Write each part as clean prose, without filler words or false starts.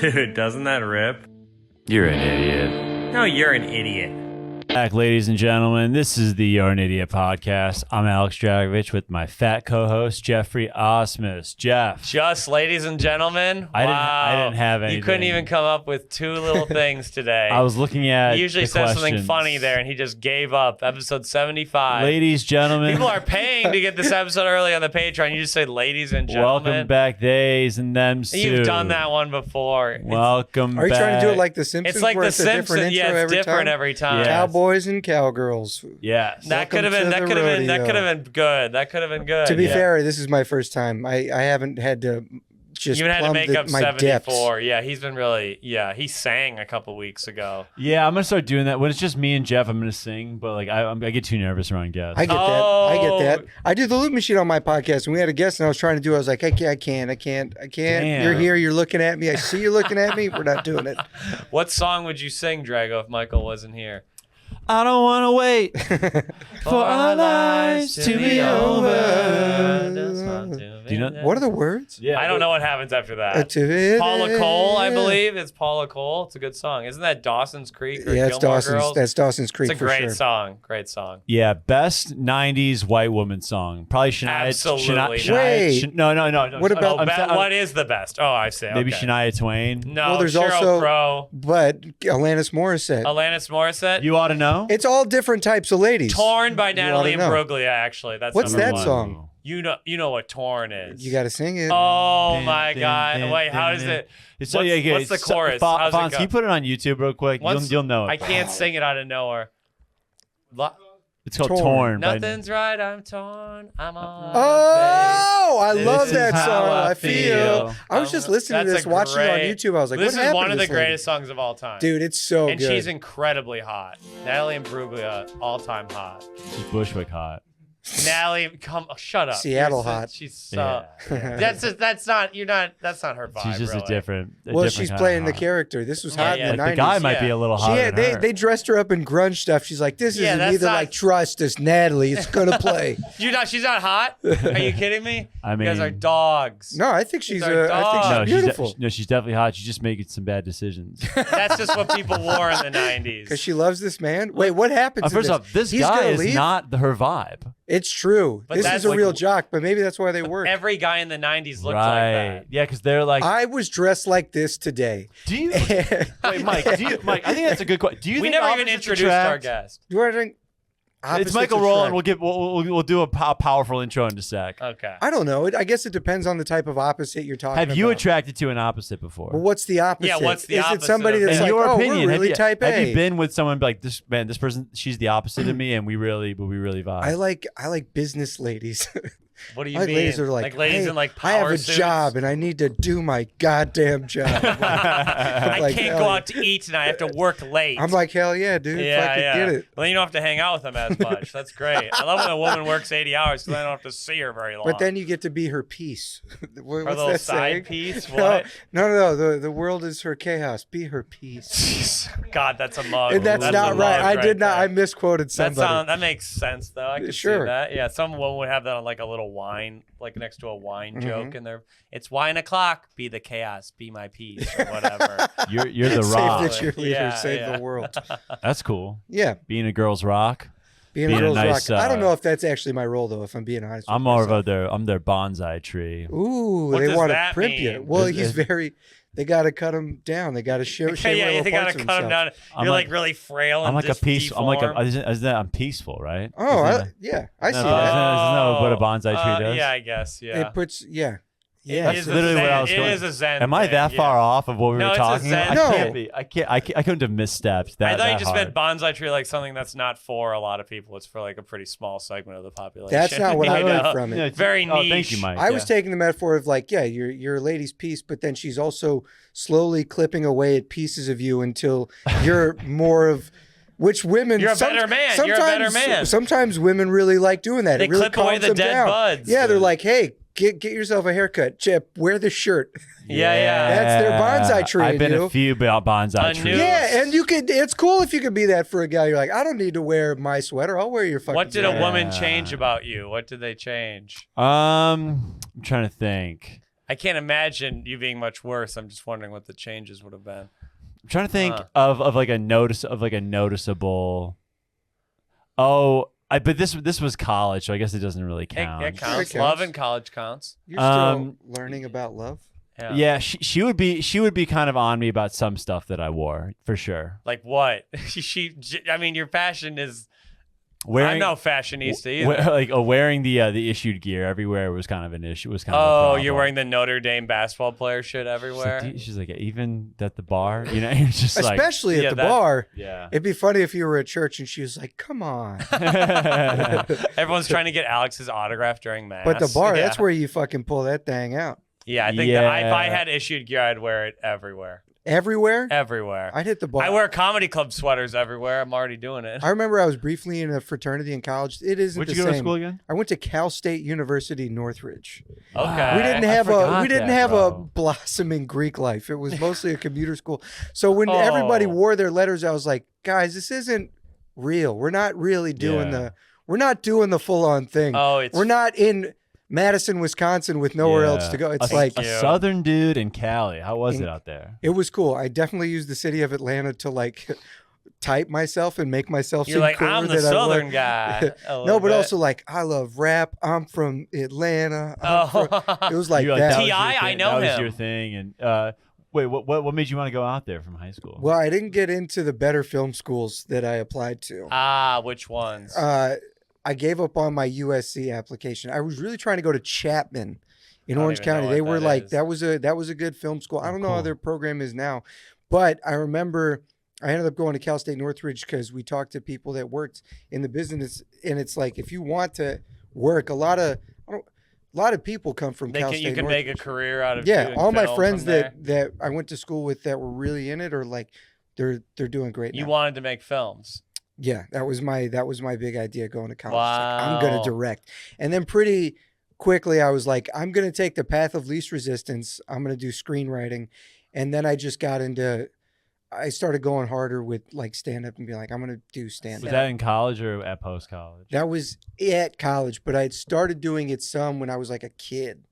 Dude, doesn't that rip? You're an idiot. No, you're an idiot. Back, ladies and gentlemen. This is the You're an Idiot podcast. I'm Alex Dragovich with my fat co-host, Geoffrey Osmus. Jeff. Just ladies and gentlemen. I didn't have anything. You couldn't even come up with two little things today. I was looking at He usually the says something questions. funny there, and he just gave up. Episode 75. Ladies, gentlemen. People are paying to get this episode early on the Patreon. You just say ladies and gentlemen. Welcome back, days and them too. You've done that one before. Welcome back. Are you trying to do it like The Simpsons? It's like where The it's a different Simpsons. intro Yeah, it's every different time? every time. Yeah. Cowboys and cowgirls. Yes. That could have Welcome been. to That the could have been. That rodeo. could have been good. That could have been good. To be Yeah. fair, this is my first time. I haven't had to just You had to plumb make up my 74. depths. Yeah, he's been really. Yeah, he sang a couple weeks ago. Yeah, I'm gonna start doing that. When it's just me and Jeff, I'm gonna sing, but like I get too nervous around guests. I get that. I get that. I did the loop machine on my podcast, and we had a guest, and I was trying to do it. I was like, I can't. Damn. You're here. You're looking at me. I see you looking at me. We're not doing it. What song would you sing, Drago, if Michael wasn't here? I don't want to wait for our lives to be over. Do you know? What are the words? Yeah, I don't know what happens after that. To Paula Cole, I believe. It's Paula Cole. It's a good song. Isn't that Dawson's Creek or Yeah, it's Gilmore Dawson's. Girls? That's Dawson's Creek It's a for great sure. song. Great song. Yeah, best '90s white woman song. Probably Shania. Absolutely. Wait. No. What about- What is the best? Oh, I say. maybe okay. Shania Twain? No, Well, there's Sheryl also- Crow. But Alanis Morissette. Alanis Morissette. You ought to know. It's all different types of ladies. Torn by You Natalie oughta know. Imbruglia, actually. That's What's number that one. song? You know what Torn is. You got to sing it. Oh my God! Wait, how does it? So, What's- yeah, what's the chorus? How's it Fonz, go? can you put it on YouTube real quick? You'll know it. I can't sing it out of nowhere. It's called Torn. Torn. by- Nothing's right. I'm torn. I'm on. Oh, I This love is that how song. I I feel. feel. I was just listening to That's this, a watching it on great- YouTube. I was like, this what is happened one to of the this lady? greatest songs of all time. Dude, it's so and good. she's incredibly hot. Natalie Imbruglia, all time hot. She's Bushwick hot. Natalie, shut up. Seattle You're so- hot. She's so. Yeah. That's not her vibe. Oh, She's just really. a different. Well, different she's kind playing of the hot. character. This was Yeah, hot yeah. in the Like, 90s. the guy might be yeah. a little She hotter had, than her. they dressed her up in grunge stuff. She's like, this Yeah, isn't that's either not- like trust us, Natalie. It's gonna play. She's not hot. Are you kidding me? I you guys are mean- dogs. No, I think she's. They're I think dogs. she's no, beautiful. she's definitely hot. She's just making some bad decisions. That's just what people wore in the 90s. Because she loves this man. Wait, what happens? in First off, this He's guy gonna is leave? not her vibe. It's true. But This that's is a like- real jock, but maybe that's why they work. Every guy in the 90s looked Right. like that. Yeah, because they're like. I was dressed like this today. Do you? Wait, Mike. Mike, I think that's a good question. Do you We think never even opposites introduced our attract? guest. Do I think It's opposites Michael attract? Rowland. We'll do a powerful intro in a sec. Okay. I don't know. I guess it depends on the type of opposite you're talking about. Have you attracted to an opposite before? Well, what's the opposite? Yeah, what's the Is opposite it somebody of that's In that? like, your oh, opinion, we're really have type A? you been with someone like this? Man, this person, she's the opposite of me, and we really vibe. I like business ladies. What do you I like mean? ladies that are like, ladies hey, in like I have power a suits? job and I need to do my goddamn job. I like, can't hell go yeah. out to eat tonight. I have to work late. I'm like, hell yeah, dude. Fucking get it. Well, then you don't have to hang out with them as much. That's great. I love when a woman works 80 hours because I don't have to see her very long. But then you get to be her piece. What's Her little that side saying? piece? No, What? no. The world is her chaos. Be her piece. God, that's a mug. And that's a not right. mug I did not. there. I misquoted somebody. That makes sense though. I can see Sure. that. Yeah, some woman would have that on like a little wine, like next to a wine Mm-hmm. joke, and they're it's wine o'clock. Be the chaos. Be my peace or whatever. You're the Save rock. the cheerleader. Yeah, save yeah. the world. That's cool. Yeah, Being a girl's rock. being Being a a girl's nice, rock. I don't uh, know if that's actually my role though. If I'm being honest. I'm with more myself. of their bonsai tree. Ooh, What they does want to that primp you. mean? Well, Is- he's very. They got to cut him down. They got to show. Okay, yeah, little they gotta parts of cut him himself. down. I'm You're like- like really frail. I'm and like a peace. I'm like a. deformed. I'm peaceful, right? Oh, Isn't that- yeah, I see No, that. isn't that what a bonsai tree does? Yeah, I guess. Yeah. It puts, yeah. That's It is a literally what Zen- I was it going. is a Zen Am I thing, that yeah. far off of what we No, were it's a talking Zen about? No. I can't be. I couldn't have misstepped that. I thought you that just hard. meant bonsai tree like something that's not for a lot of people. It's for like a pretty small segment of the population. That's not what I You learned know? from it. Yeah, Very Oh, thank niche. you, Mike. I was Yeah. taking the metaphor of like, yeah, you're a lady's piece, but then she's also slowly clipping away at pieces of you until you're more of. Which women? You're a better man. You're a better man. Sometimes women really like doing that. They it really clip away calms the them dead down. buds. Yeah, they're like, hey, get yourself a haircut, Chip. Wear the shirt. Yeah. That's their bonsai tree, I've been you. a few bonsai A trees. new- Yeah, and you could. It's cool if you could be that for a guy. You're like, I don't need to wear my sweater. I'll wear your fucking. What did a jacket." woman change about you? What did they change? I'm trying to think. I can't imagine you being much worse. I'm just wondering what the changes would have been. I'm trying to think of like a noticeable. But this was college, so I guess it doesn't really count. It counts. It counts. Love in college counts. You're still learning about love. Yeah, she would be kind of on me about some stuff that I wore for sure. Like what? I mean, your fashion is. I'm no fashionista either. Wearing the issued gear everywhere was kind of an issue. Was kind of a problem. You're wearing the Notre Dame basketball player shit everywhere. She's like, even at the bar, you know, you're just especially at the bar. Yeah, it'd be funny if you were at church and she was like, "Come on." Everyone's trying to get Alex's autograph during mass. But the bar, that's where you fucking pull that thing out. Yeah, I think that if I had issued gear, I'd wear it everywhere. Everywhere? Everywhere. I'd hit the bar. I wear comedy club sweaters everywhere. I'm already doing it. I remember I was briefly in a fraternity in college. It isn't Where'd the you same. go to school again? I went to Cal State University, Northridge. Okay. We didn't have a blossoming Greek life. It was mostly a commuter school. So when everybody wore their letters, I was like, guys, this isn't real. We're not really doing we're not doing the full on thing. We're not in Madison, Wisconsin with nowhere else to go. It's like a southern dude in Cali. How was it out there? It was cool. I definitely used the city of Atlanta to like type myself and make myself You're seem like, cooler I'm the than southern I guy. No, but also like, I love rap. I'm from Atlanta. It was like that. T.I., I know him. That was your thing. And wait, what made you want to go out there from high school? Well, I didn't get into the better film schools that I applied to. Which ones? I gave up on my USC application. I was really trying to go to Chapman in Orange County. They were like, that was a good film school. I don't know how their program is now, but I remember I ended up going to Cal State Northridge because we talked to people that worked in the business, and it's like if you want to work, a lot of people come from Cal State. You can Northridge. make a career out of all my friends that I went to school with that were really in it are like they're doing great. You now. wanted to make films. Yeah, that was my big idea going to college. Wow. Like, I'm going to direct. And then pretty quickly I was like, I'm going to take the path of least resistance. I'm going to do screenwriting. And then I just I started going harder with like stand up and be like, I'm going to do stand up. Was that in college or at post college? That was at college, but I had started doing it some when I was like a kid.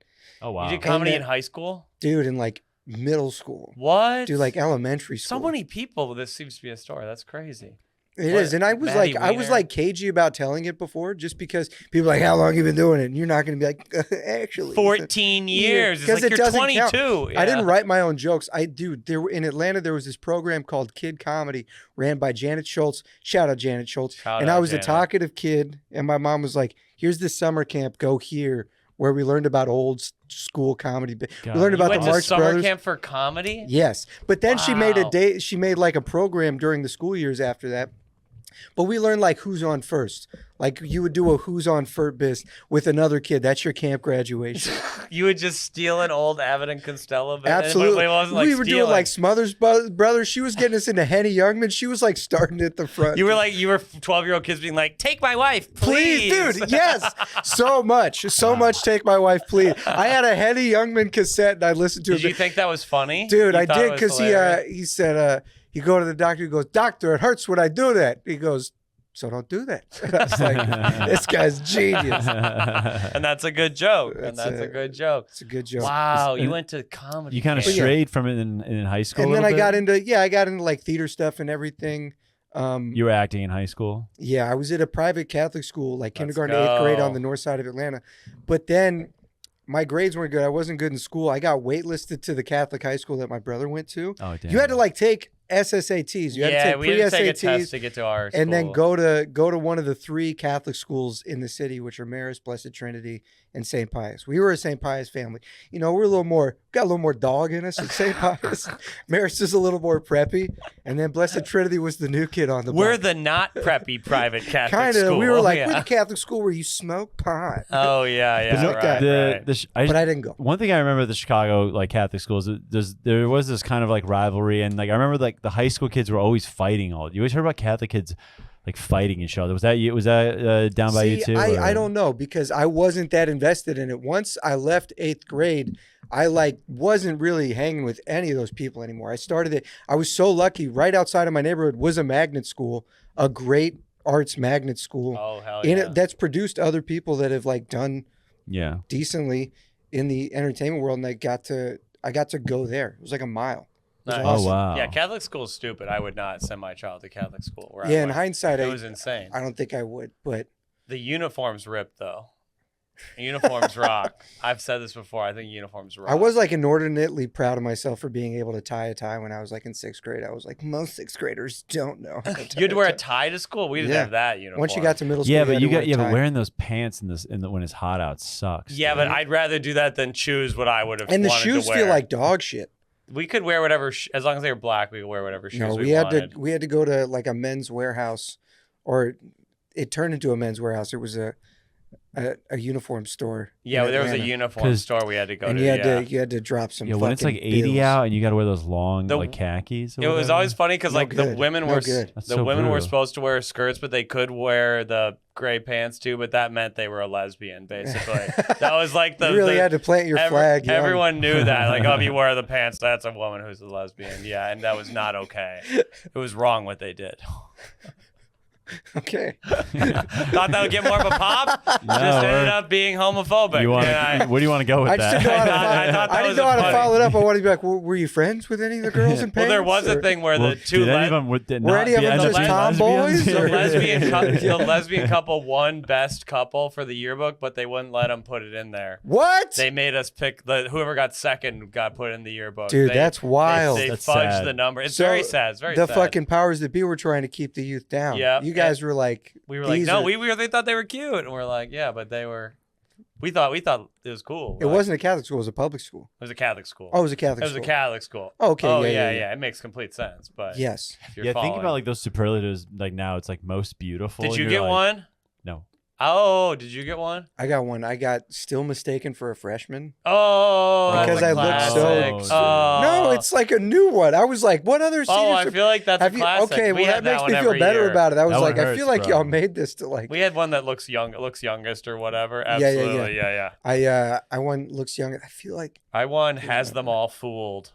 Oh, wow. You did comedy in high school? Dude, in like middle school. What? Dude, like elementary school. So many people, this seems to be a story. That's crazy. It is, and I was like cagey about telling it before, just because people are like, how long have you been doing it? And you're not going to be like, actually, 14 years. It's like you're 22. Yeah. I didn't write my own jokes. In Atlanta, there was this program called Kid Comedy, ran by Janet Schultz. Shout out Janet Schultz. I was a talkative kid, and my mom was like, "Here's this summer camp. Go here." Where we learned about old school comedy. We learned about the Marx summer Brothers. Camp for comedy? Yes, but then she made like a program during the school years after that. But we learned like who's on first. Like you would do a who's on first with another kid. That's your camp graduation. You would just steal an old Abbott and Costello bit? Absolutely. We were doing like Smothers Brothers. She was getting us into Henny Youngman. She was like starting at the front. You were 12-year-old kids being like, take my wife, please. Dude, yes. So much take my wife, please. I had a Henny Youngman cassette and I listened to it. Did you think that was funny? Dude, I did because he said, you go to the doctor, he goes, doctor, it hurts when I do that. He goes, so don't do that. I was like, this guy's genius. And that's a good joke. It's a good joke. It's a good joke. Wow, you went to comedy. You kind of strayed from it in high school. And then I got into like theater stuff and everything. You were acting in high school? Yeah, I was at a private Catholic school, like kindergarten to 8th grade on the north side of Atlanta. But then my grades weren't good. I wasn't good in school. I got waitlisted to the Catholic high school that my brother went to. Oh, damn. You had to like take SSATs. You had to take we had to take a pre-SATs test to get to our school. and then go to one of the 3 Catholic schools in the city, which are Marist, Blessed Trinity, and St. Pius. We were a St. Pius family. You know, we're got a little more dog in us at St. Pius. Marist is a little more preppy, and then Blessed Trinity was the new kid on the block. We're the not preppy private Catholic Kind of. school. We were like, we're the Catholic school where you smoke pot. Oh yeah, right. But I didn't go. One thing I remember the Chicago like Catholic schools, there was this kind of like rivalry, and like I remember like the high school kids were always fighting. You always heard about Catholic kids like fighting each other. Was that down by you too? I don't know because I wasn't that invested in it. Once I left 8th grade, I like wasn't really hanging with any of those people anymore. I started it. I was so lucky. Right outside of my neighborhood was a magnet school, a great arts magnet school. Oh hell yeah! That's produced other people that have like done decently. in the entertainment world, and I got to go there. It was like a mile. It was Nice. awesome. Oh wow. Yeah, Catholic school is stupid. I would not send my child to Catholic school. Where I Yeah, in went. hindsight, It was insane. I don't think I would, but The uniforms ripped though. Uniforms rock. I've said this before. I think uniforms rock. I was like inordinately proud of myself for being able to tie a tie when I was like in 6th grade. I was like, most 6th graders don't know how to tie You had to wear a tie. tie to school. We didn't Yeah. have that uniform. Once you got to middle school, Yeah, but you had to wear a but tie. wearing those pants when it's hot out sucks. Yeah, dude. but I'd rather do that than choose what I would have. And the wanted shoes to wear. feel like dog shit. We could wear whatever, as long as they were black. We could wear whatever shoes No, we we had wanted. to go to like a men's warehouse, or it turned into a men's warehouse. It was a uniform store. Yeah, in there was a Atlanta. uniform store we had to go and to. you had to drop some. Yeah, when it's like fucking 80 bills. out and you got to wear those long The- like khakis. Or It was whatever. always funny because No like the good. women No were good. That's the so women were brutal. supposed to wear skirts, but they could wear the gray pants too. But that meant they were a lesbian, basically. That was like the You really the- had to plant your flag. young. Everyone knew that. Like, oh, if you wear the pants, that's a woman who's a lesbian. Yeah, and that was not okay. It was wrong what they did. Okay. Thought that would get more of a pop. Just ended up being homophobic. You want? And I- Where do you want to go with I just that? didn't know how to, I thought that I didn't was know how to funny. follow it up. I wanted to be like, were you friends with any of the girls in pants? well, there was a or- thing where Well, the two did any of them Were any of them end up just being tomboys, lesbians? or- the lesbian couple won best couple for the yearbook, but they wouldn't let them put it in there. What? They made us pick whoever got second got put in the yearbook. Dude, that's wild. They That's fudged sad. the number. It's So, very sad. It's very the sad. fucking powers that be were trying to keep the youth down. Yeah. You guys were like, we were like, these no, are- they thought they were cute, and we're like, yeah, but they were. We thought it was cool. It Like, wasn't a Catholic school. It was a public school. It was a Catholic school. Oh, it was a Catholic it was school. a Catholic school. Oh, okay, Oh yeah, yeah, yeah. It makes complete sense. But Yes. if you're Yeah, think following. about like those superlatives. Like now, it's like most beautiful. Did and you you're get like, one? No. Oh, did you get one? I got one. I got still mistaken for a freshman. Oh, that's Because a I looked so- classic. Oh. No, it's like a new one. I was like, what other seniors? Oh, I feel like that's a have you? classic. Okay, We well, had that makes one me feel every better year. about it. I was That one like, I hurts, feel like bro. y'all made this to like. We had one that looks youngest or whatever. Yeah, yeah, yeah. Absolutely, yeah. I won looks young. I feel like I won has them all fooled.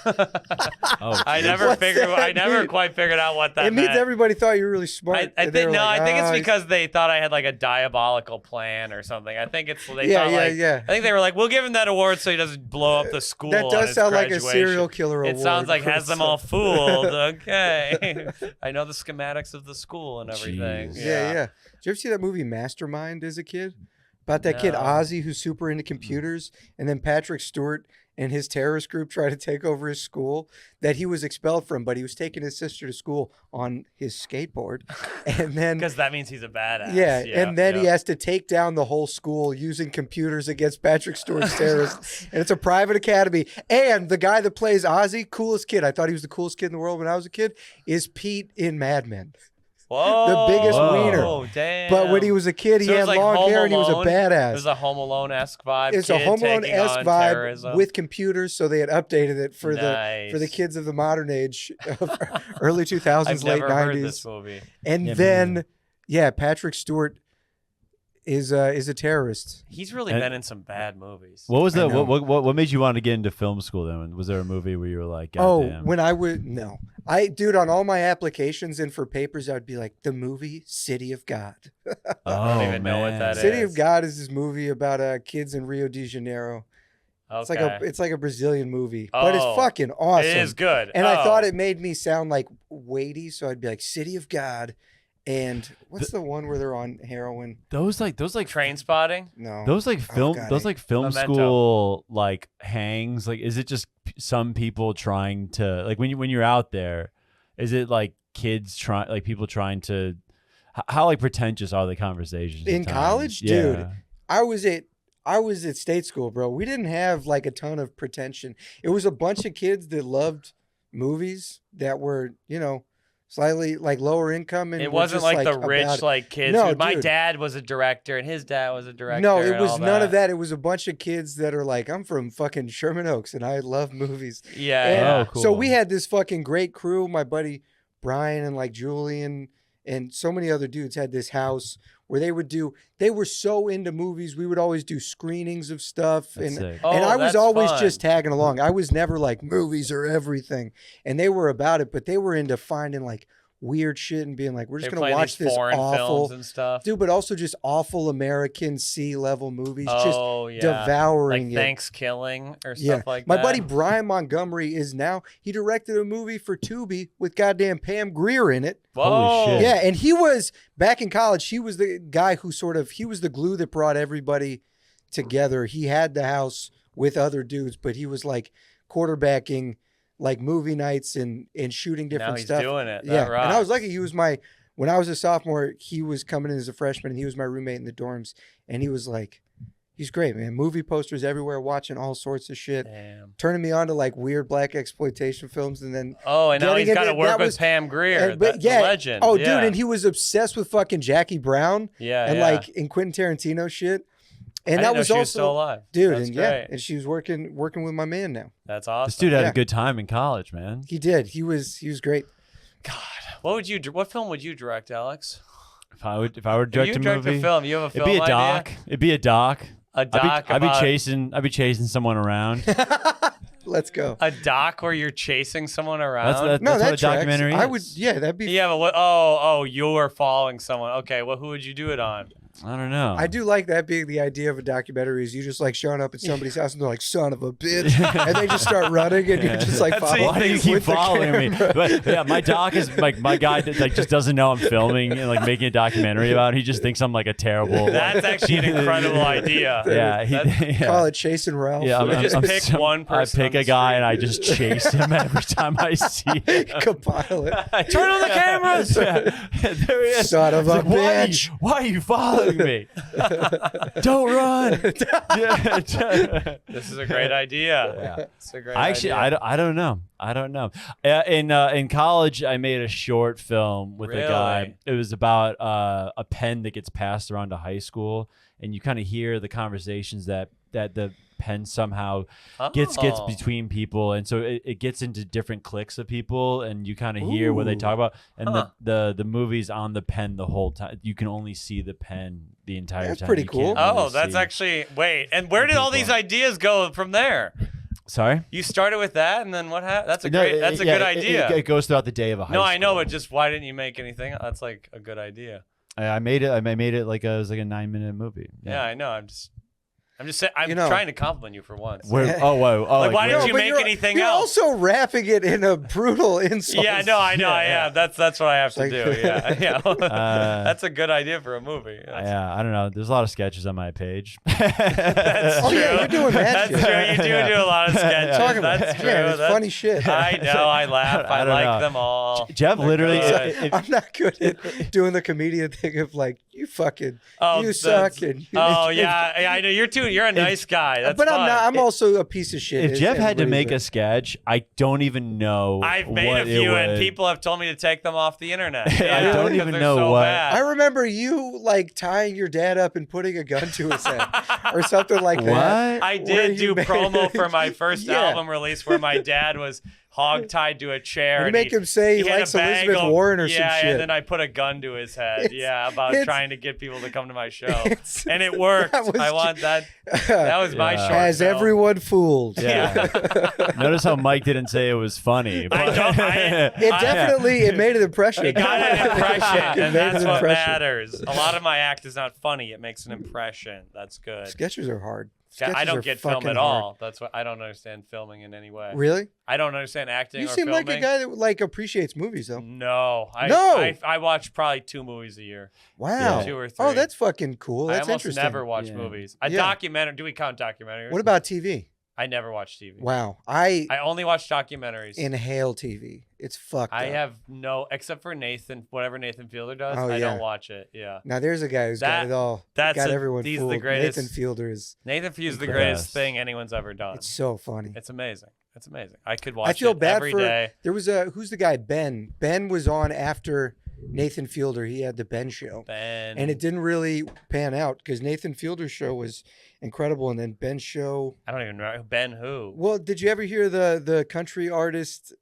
Oh, I never What's figured. that I never mean? quite figured out what that it means meant. everybody thought you were really smart. I and they think were no. like, I think "Ah, it's because they thought I had like a diabolical plan or something. I think it's they Yeah, thought yeah, like yeah. I think they were like, we'll give him that award so he doesn't blow up the school. that on does his sound like a graduation. serial killer It award. sounds like for has them some- all fooled. Okay, I know the schematics of the school and everything. Jeez. Yeah, yeah. Did you ever see that movie Mastermind as a kid? About that kid No. Ozzy who's super into computers, and then Patrick Stewart and his terrorist group try to take over his school that he was expelled from, but he was taking his sister to school on his skateboard, and then Because that means he's a badass. yeah, and then he yeah. has to take down the whole school using computers against Patrick Stewart's terrorists. And it's a private academy. And the guy that plays Ozzy, coolest kid, I thought he was the coolest kid in the world when I was a kid, is Pete in Mad Men. Whoa, biggest wiener. Oh, damn. But when he was a kid, he So it had was like long Home hair and he was a Alone? badass. It was a Home Alone-esque vibe. It's a kid Home taking Alone-esque on vibe terrorism. with computers, so they had updated it for Nice. the kids of the modern age, of early 2000s, I've late never heard 90s. this movie. And Yeah, me then, neither. yeah, Patrick Stewart is a terrorist. He's really And- been in some bad movies. What was I the know. what made you want to get into film school then? Was there a movie where you were like, God Oh, damn. when I would no, dude, on all my applications and for papers, I'd be like the movie City of God. I don't even know what that City is. of God is this movie about kids in Rio de Janeiro. Okay. It's like a Brazilian movie, but it's Oh, fucking awesome. It is good. And I thought Oh. it made me sound like weighty, so I'd be like City of God. And what's the one where they're on heroin? those Train Spotting. No, those like film God, those like film Memento. school like hangs, like is it just some people trying to like when you're out there, is it like kids trying like people trying to how like pretentious are the conversations In at times? college? Yeah. Dude. I was at state school, bro. We didn't have like a ton of pretension. It was a bunch of kids that loved movies that were, slightly like lower income, and It were wasn't just, like the about rich it. like kids. No, My dude. dad was a director and his dad was a director. No, it and was all none of that. It was a bunch of kids that are like, I'm from fucking Sherman Oaks and I love movies. Yeah, And yeah. Oh, cool. So we had this fucking great crew. My buddy Brian and like Julian and so many other dudes had this house where they were so into movies. We would always do screenings of stuff. That's And sick. Oh, and I was that's always fun. just tagging along. I was never like movies are everything. And they were about it, but they were into finding like weird shit and being like, we're just They're gonna playing watch these this foreign awful films and stuff. dude, but also just awful American C-level movies, Oh, just yeah. devouring Like it. Thanksgiving or Yeah, stuff like my that. buddy Brian Montgomery he directed a movie for Tubi with goddamn Pam Grier in it. Whoa. Holy shit. Yeah, and he was back in college. He was the guy who he was the glue that brought everybody together. He had the house with other dudes, but he was like quarterbacking like movie nights and shooting different Now he's stuff. doing it. That Yeah, and I was rocks. lucky. He was when I was a sophomore, he was coming in as a freshman, and he was my roommate in the dorms. And he was like, he's great, man. Movie posters everywhere, watching all sorts of shit, Damn. turning me on to like weird black exploitation films, and then Oh, and now getting he's got to into- work that with was- Pam Grier. and- but That's yeah, a legend. oh, yeah. dude, and he was obsessed with fucking Jackie Brown yeah, and yeah. like in Quentin Tarantino shit. And I that didn't know was she also was still alive. dude, That's and great. yeah, and she was working with my man now. That's awesome. This dude had Yeah. a good time in college, man. He did. He was great. God, what film would you direct, Alex? If I were to If direct you a direct movie, a film, you have a it'd film be a doc. idea? It'd be a doc. A doc I'd be about chasing someone around. Let's go. a doc where you're chasing someone around. That's No, what that a tracks. documentary I is. would, yeah, that'd be. Yeah, but what? Oh, you're following someone. Okay, well, who would you do it on? I don't know. I do like that being the idea of a documentary is you just like showing up at somebody's house and they're like, son of a bitch. And they just start running and you're just like That's following Why do you keep with the following me? camera. But, yeah, my doc is like my guy that, like just doesn't know I'm filming and like making a documentary about it. He just thinks I'm like a terrible. That's actually an incredible idea. yeah, That's- yeah. Call it Chasing Ralph. Yeah, Just pick one person I pick on a the guy street. and I just chase him every time I see him. Compile it. Turn on the cameras. Yeah. There he is. Son of It's a like, bitch. Why are you following me? Don't run. This is a great idea. Yeah. It's a great Actually, idea. I don't know. I don't know. In college, I made a short film with a guy. Really? It was about a pen that gets passed around to high school, and you kind of hear the conversations that the pen somehow gets Oh. between people, and so it gets into different cliques of people, and you kind of hear what they Ooh. talk about. And Huh. the movie's on the pen the whole time. You can only see the pen the entire That's time. pretty You cool. can't really Oh, that's see. actually wait. And where did all these ideas go from there? Sorry. You started with that, and then what happened? That's a No, great. That's a yeah, good idea. It goes throughout the day of a high No, school. I know, but just why didn't you make anything? That's like a good idea. I made it. I made it like it was like a 9-minute movie. Yeah, I know. I'm just saying. I'm You know- trying to compliment you for once. Where, oh, whoa, oh, Like, why where- didn't you but make you're- anything you're else? also wrapping it in a brutal insult. Yeah, no, I know. Yeah, that's what I have to Like- do. Yeah, yeah. Uh, That's a good idea for a movie. That's, Yeah, I don't know. There's a lot of sketches on my page. that's Oh, true. yeah, you're doing that That's shit. true. You do a lot of sketches. Talking about That's it. true. Yeah, it's That's- funny shit. I know. I laugh. I I don't like know. them all. Jeff They're literally. good. I'm not good at doing the comedian thing of like, you fucking, Oh, you that's- suck. And you Oh yeah, yeah, I know. You're a nice guy. That's but I'm fine. not. I'm also a piece of shit. If Jeff had to make a a sketch, I don't even know. I've made what a few, it and would- people have told me to take them off the internet. I Yeah, don't because even they're know so what- bad. I remember you like tying your dad up and putting a gun to his head or something like What? that. I where did you do made- promo for my first Yeah. album release where my dad was hog-tied to a chair. You and make him say he had likes a bag Elizabeth of- Warren or yeah, some shit. and then I put a gun to his head. It's- About it's- trying to get people to come to my show. It's- And it worked. that was I want that. That was my Yeah. short Has film. everyone fooled? Yeah. Notice how Mike didn't say it was funny. I don't- It definitely it made an impression. It got an impression, It and made that's an what impression. matters. A lot of my act is not funny. It makes an impression. That's good. Sketches are hard. Yeah, I Sketches don't are get film fucking at hard. all. That's what I don't understand filming in any way. Really? I don't understand acting You or seem filming. like a guy that like appreciates movies though. No. No. I watch probably 2 movies a year. Wow. 2 or Oh, 3. that's fucking cool. I That's almost interesting. never watch Yeah. movies. A Yeah. documentary. Do we count documentaries? What about TV? I never watch TV. Wow. I I only watch documentaries. inhale TV. It's fucked I up. have no, except for Nathan, whatever Nathan Fielder does, Oh, I yeah. don't watch it. Yeah. Now there's a guy who's got That- it all. that's got a- everyone he's the fooled. greatest. Nathan Fielder is. Nathan Fielder's the Incredible. greatest thing anyone's ever done. It's so funny. It's amazing. It's amazing. I could watch I feel it bad every for. day. There was who's the guy? Ben. Ben was on after Nathan Fielder. He had the Ben show. Ben. And it didn't really pan out because Nathan Fielder's show was incredible. And then Ben's show. I don't even know Ben who. Well, did you ever hear the country artist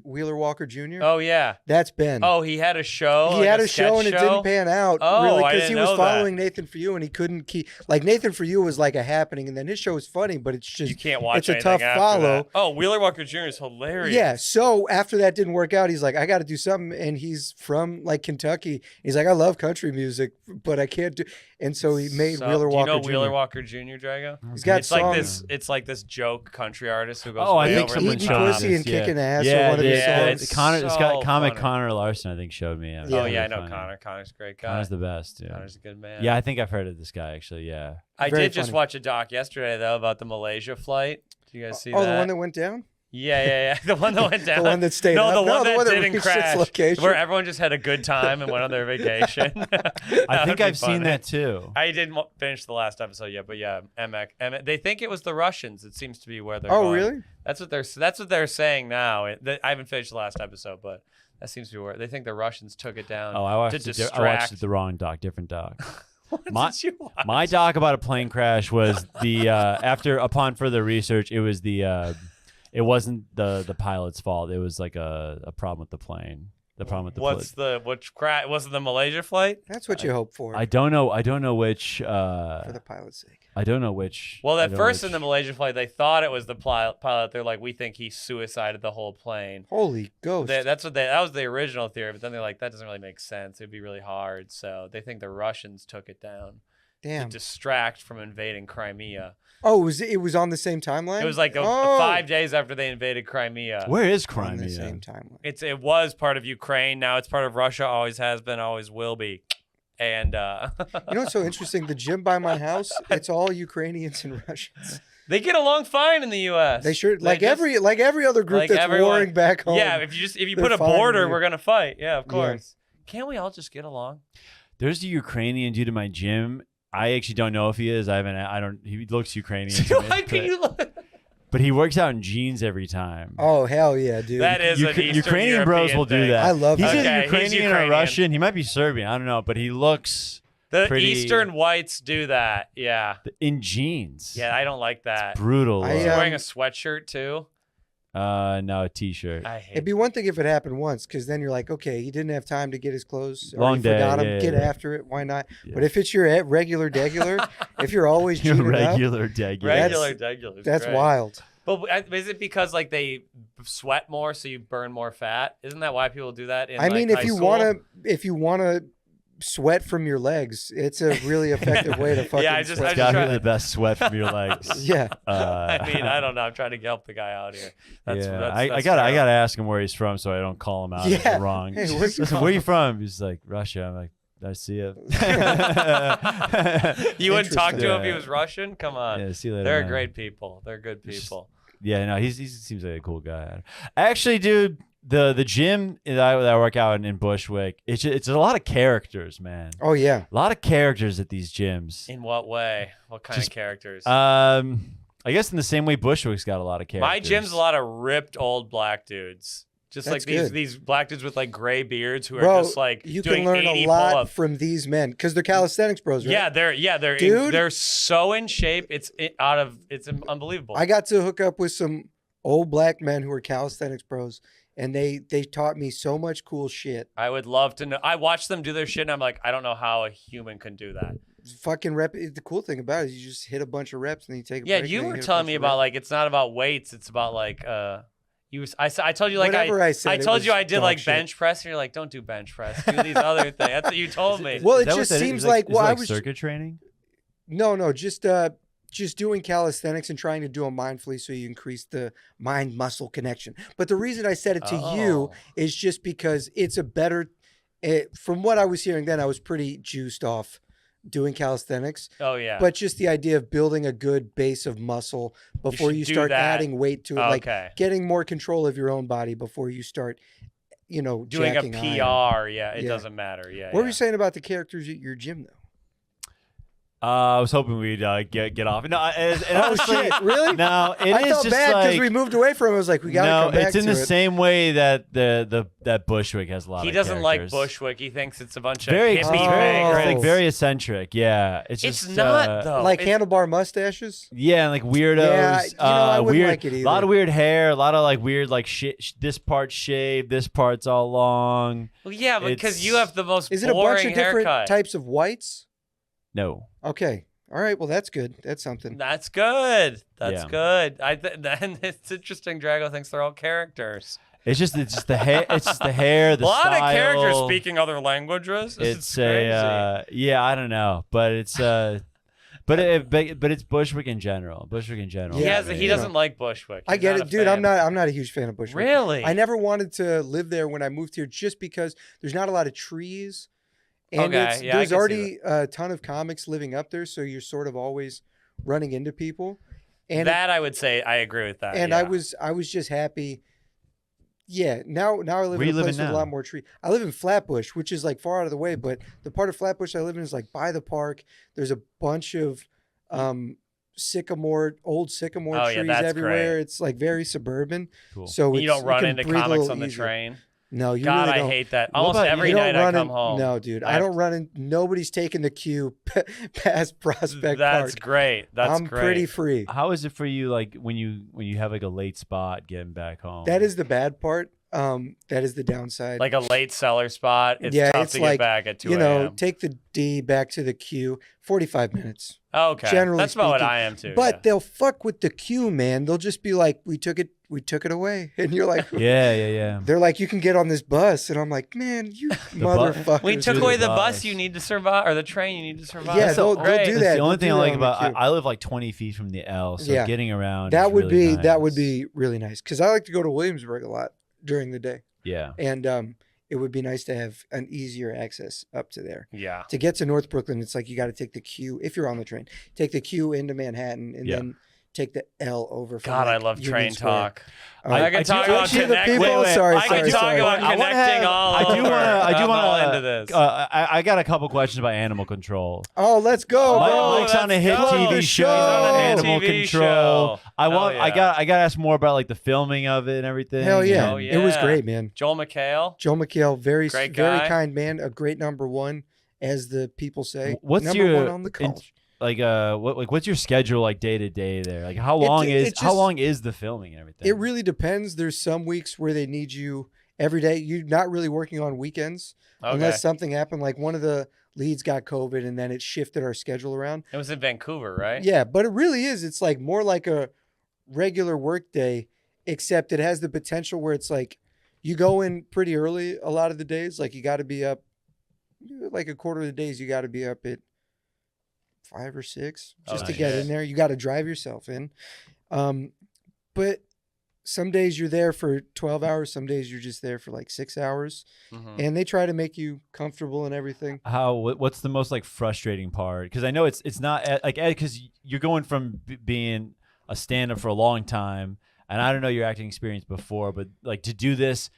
Wheeler Walker Jr.? Oh yeah, that's Ben. Oh, he had a show. He like had a a show and it didn't pan out. Oh, really, I because he didn't was know following that. Nathan For You, and he couldn't keep like Nathan For You was like a happening, and then his show was funny, but it's just You can't watch. It's a anything tough after follow. that. Oh, Wheeler Walker Jr. is hilarious. Yeah. So after that didn't work out, he's like, I got to do something, and he's from like Kentucky. He's like, I love country music, but I can't do. And so he made Wheeler Walker. Do you know Jr. Wheeler Walker Jr. Drago? He's got It's songs. like this. It's like this joke country artist who goes. Oh, I way think over someone the showed top. me Pussy this, and Kicking yeah. Ass Yeah, or one of his yeah, songs. It's Connor, it's got so comic funny. Connor Larson, I think, showed me. Yeah. Oh Really yeah, I know funny. Connor. Connor's a great guy. Connor's the best. Yeah. Connor's a good man. Yeah, I think I've heard of this guy actually. Yeah. I Very did just funny. watch a doc yesterday though about the Malaysia flight. Did you guys see that? Oh, the one that went down. Yeah. The one that went down. The one that stayed No, up? the No, one the that one that didn't reached its crash. location. Where everyone just had a good time and went on their vacation. I think I've seen that too. I didn't finish the last episode yet, but yeah, they think it was the Russians. It seems to be where they're Oh, going. really? That's what they're saying now. I haven't finished the last episode, but that seems to be where they think the Russians took it down. Oh, I watched, to I distract. watched the wrong doc, different doc. What My- did you watch? My doc about a plane crash was the upon further research, it was it wasn't the pilot's fault. It was like a problem with the plane. The problem with the which crash? Was it the Malaysia flight? That's what you hope for. I don't know which. For the pilot's sake. I don't know which. Well, I at don't first know in the Malaysia flight, they thought it was the pilot. They're like, we think he suicided the whole plane. Holy ghost. That was the original theory, but then they're like, that doesn't really make sense. It'd be really hard. So they think the Russians took it down Damn. to distract from invading Crimea. Oh, it was on the same timeline? It was like 5 days after they invaded Crimea. Where is on the Crimea? same timeline. It was part of Ukraine. Now it's part of Russia. Always has been. Always will be. And You know what's so interesting? The gym by my house, it's all Ukrainians and Russians. they get along fine in the U.S. They sure They every other group like that's everyone- warring back home. Yeah, if you They're put a fine border, with it. we're gonna fight. Yeah, of Yeah. course. Can't we all just get along? There's a Ukrainian dude in my gym. I actually don't know if he is. He looks Ukrainian to me, Why can you look? but he works out in jeans every time. Oh hell yeah, dude. That is an Eastern Ukrainian bros European will do thing. that. I love He's that. either Okay, he's Ukrainian or Ukrainian. Russian. He might be Serbian. I don't know, but he looks The pretty- Eastern whites do that. Yeah. in jeans. Yeah, I don't like that. Brutal. I, He's yeah. wearing a sweatshirt too. No, a t-shirt. I hate It'd be one thing if it happened once, because then you're like, okay, he didn't have time to get his clothes. Or Long he day, forgot him. yeah, Get yeah. after it. Why not? Yeah. But if it's your regular degular, if you're always Your jeaning up, regular degular. regular. that's wild. But is it because like they sweat more, so you burn more fat? Isn't that why people do that? I mean, like, if you want wanna sweat from your legs, it's a really effective way to fucking. I just- sweat. It's got to trying be to- the best sweat from your legs. Yeah. I mean, I don't know. I'm trying to help the guy out here. I That's gotta terrible. ask him where he's from so I don't call him out if Yeah. I'm wrong. Hey, where you Listen, from? where you from? He's like Russia. I'm like, I see it. You wouldn't talk to him if he Yeah. was Russian? Come on. Yeah, see you later. They're man. great people. They're good people. Yeah, no, he seems like a cool guy. Actually, dude, the gym that I work out in Bushwick, it's a lot of characters, man. Oh yeah. A lot of characters at these gyms. In what way? What kind Just, of characters? I guess in the same way Bushwick's got a lot of characters. My gym's a lot of ripped old black dudes. Just That's like good. these black dudes with like gray beards who are Bro, just like you doing can learn 80 a lot pull-ups. from these men because they're calisthenics bros, right? They're Dude. they're so in shape. It's unbelievable. I got to hook up with some old black men who are calisthenics bros, and they taught me so much cool shit. I would love to know. I watch them do their shit, and I'm like, I don't know how a human can do that. Fucking rep. The cool thing about it is you just hit a bunch of reps and then you take a Yeah, break. you and then were hit a telling bunch me of about reps. like it's not about weights. It's about like I told you like Whatever I said, I it told was you I did dog like shit. bench press, and you're like, don't do bench press. Do these other things. That's what you told me. Well, Is it that what just that is? seems Is like is well, it I was circuit training. no, just doing calisthenics and trying to do them mindfully so you increase the mind muscle connection. But the reason I said it to you Oh. is just because it's a better. From what I was hearing then, I was pretty juiced off doing calisthenics. Oh yeah. But just the idea of building a good base of muscle before should you do start that. adding weight to it, like Okay. getting more control of your own body before you start, Doing a jacking PR, iron. it Yeah. doesn't matter. Yeah. What were you saying about the characters at your gym though? I was hoping we'd get off. No, and Oh honestly, shit! Really? no, it I is felt just bad because like we moved away from it. I was like, we gotta no, come back it's in to the it. same way that that Bushwick has a lot. He of doesn't like characters. Bushwick. He thinks it's a bunch Very, of it's hippie very, it's like vagrants. very eccentric. Yeah, it's just not though. Like It's- handlebar mustaches. Yeah, and like weirdos. Yeah, you know, I wouldn't weird, like it either. A lot of weird hair. A lot of like weird like shit. This part's shaved. This part's all long. Well, yeah, because It's- you have the most Is it a boring bunch of different haircut. types of whites? No. Okay. All right. Well, that's good. That's something. That's good. That's Yeah. good. And it's interesting. Drago thinks they're all characters. It's just the hair. It's just the hair. The a lot style. of characters speaking other languages. It's crazy. yeah, I don't know, but it's but it's Bushwick in general. Bushwick in general. He, Yeah, has, he doesn't like Bushwick. I He's get not it, a dude. fan. I'm not a huge fan of Bushwick. Really? I never wanted to live there when I moved here, just because there's not a lot of trees, and Okay, yeah, I there's can see already a ton of comics living up there, so you're sort of always running into people. And that I would say I agree with that. and yeah. I was just happy. Yeah, now I live Where in you a place living with a now? lot more tree. I live in Flatbush, which is like far out of the way, but the part of Flatbush I live in is like by the park. There's a bunch of old sycamore Oh, yeah, trees that's everywhere. great. It's like very suburban. Cool. So you don't you run can into breathe a comics little on the easier. train. No, you God, really don't. I hate that. What Almost about every You don't night I run come in- home. No, dude, I I have don't run in. Nobody's taking the queue past Prospect That's Park. great. That's I'm great. pretty free. How is it for you, like when you have like a late spot getting back home? That is the bad part. That is the downside. Like a late seller spot. It's Yeah, tough it's to like, get back at 2 you know, a.m. take the D back to the Q, 45 minutes. Oh, okay. generally That's about what speaking. I am too. But yeah. they'll fuck with the queue, man. They'll just be like, we took it away. And you're like, yeah. they're like, you can get on this bus. And I'm like, man, you motherfuckers. we took Dude, away the the bus bus. you need to survive, or the train you need to survive. Yeah, That's so they'll great. do That's that. the only They'll thing do I like that on the about. queue. I live like 20 feet from the L, so Yeah. getting around. That is would really be that would nice. be really nice, because I like to go to Williamsburg a lot during the day. Yeah. And it would be nice to have an easier access up to there. Yeah. To get to North Brooklyn, it's like you got to take the Q, if you're on the train, take the Q into Manhattan and Yeah. then take the L over from God, I like, love Union train Square. talk. I I can talk do about actually- the people- connecting. sorry, I can sorry, talk sorry. about I wanna connecting have- all I do over. want I'm all to. into this. I got a couple questions about animal control. Oh, let's go, Mike- bro. Mike's on a hit let's go. TV The show, show. He's on a hit Animal TV Control. show. I want. Hell I yeah. got to ask more about like the filming of it and everything. Hell yeah. Oh, It was yeah. great, man. Joel McHale. Joe McHale, very Great very guy. kind man, a great number one, as the people say. What's number your one on the call? what's your schedule like day to day there? Like how long it how just- long is the filming and everything? It really depends. There's some weeks where they need you every day. You're not really working on weekends Okay. unless something happened. Like one of the leads got COVID and then it shifted our schedule around. It was in Vancouver, right? Yeah, but it really is. It's like more like a regular work day, except it has the potential where it's like you go in pretty early a lot of the days. Like you got to be up, like a quarter of the days, you got to be up at 5 or 6 just Oh, to get shit. in there. You got to drive yourself in. But some days you're there for 12 hours. Some days you're just there for like 6 hours. Mhm. And they try to make you comfortable and everything. What's the most like frustrating part? Because I know it's not like because you're going from being a stand-up for a long time, and I don't know your acting experience before, but like to do this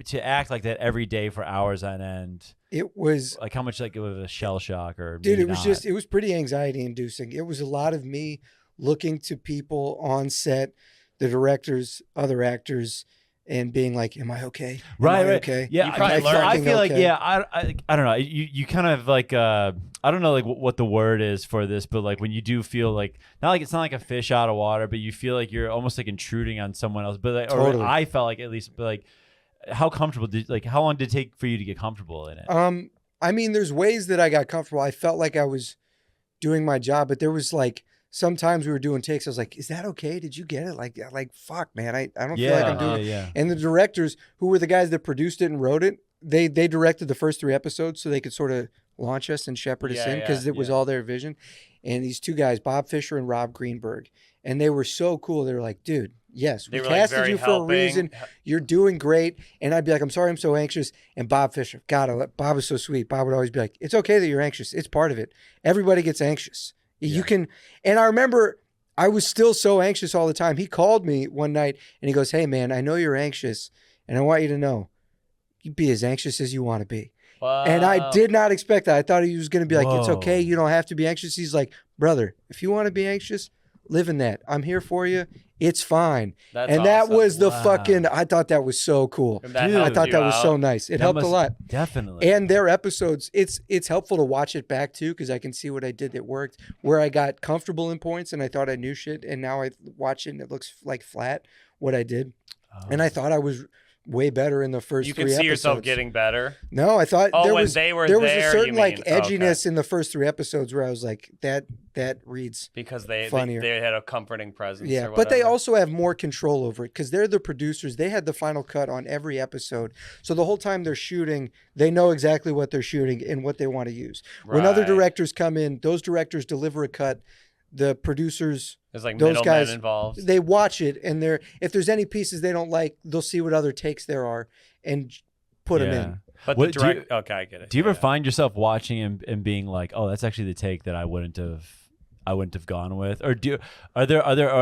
to act like that every day for hours on end, It was, like how much like it was a shell shock or dude, maybe it was not? just, it was pretty anxiety inducing. It was a lot of me looking to people on set, the directors, other actors, and being like, am I okay? Am I Right. okay? Yeah, You probably I learned. feel like Okay. yeah, I don't know. You kind of like I don't know like what the word is for this, but like when you do feel like it's not like a fish out of water, but you feel like you're almost like intruding on someone else. But like, or Totally. I felt like at least, but like how comfortable how long did it take for you to get comfortable in it? I mean, there's ways that I got comfortable. I felt like I was doing my job, but there was like sometimes we were doing takes. I was like, is that okay? Did you get it? Like fuck, man. I don't feel like I'm doing it. yeah. And the directors, who were the guys that produced it and wrote it, they directed the first 3 episodes so they could sort of launch us and shepherd us Yeah, in, because it was yeah. all their vision. And these 2 guys, Bob Fisher and Rob Greenberg, and they were so cool. They were like, dude, yes, They we were like casted very you for helping. a reason. You're doing great. And I'd be like, I'm sorry, I'm so anxious. And Bob Fisher, God, Bob is so sweet. Bob would always be like, it's okay that you're anxious. It's part of it. Everybody gets anxious. You can, and I remember I was still so anxious all the time. He called me one night and he goes, hey man, I know you're anxious and I want you to know you be as anxious as you want to be. Wow. And I did not expect that. I thought he was going to be like, it's Whoa. okay. You don't have to be anxious. He's like, brother, if you want to be anxious, live in that. I'm here for you. It's fine. That's and that awesome. was the Wow. fucking, I thought that was so cool. That Dude. I helped thought you that was so out? nice. It That helped a must- lot. Definitely. And their episodes, it's helpful to watch it back too, because I can see what I did that worked, where I got comfortable in points and I thought I knew shit. And now I watch it and it looks like flat what I did. And I thought I was way better in the first You three can see episodes. yourself getting better. No, I thought Oh, there when was they were there was there, a certain you like mean. Okay. edginess in the first three episodes where I was like, that reads Because funnier. they had a comforting presence. yeah. or But they whatever. also have more control over it because they're the producers. They had the final cut on every episode, so the whole time they're shooting, they know exactly what they're shooting and what they want to use. When other Right. directors come in, those directors deliver a cut. The producers, There's like those middlemen guys, involved. they watch it, and if there's any pieces they don't like, they'll see what other takes there are and put them in. But What- the do you- direct. Okay, I get it. Do you ever Yeah. find yourself watching and being like, "Oh, that's actually the take that I wouldn't have gone with"? Or are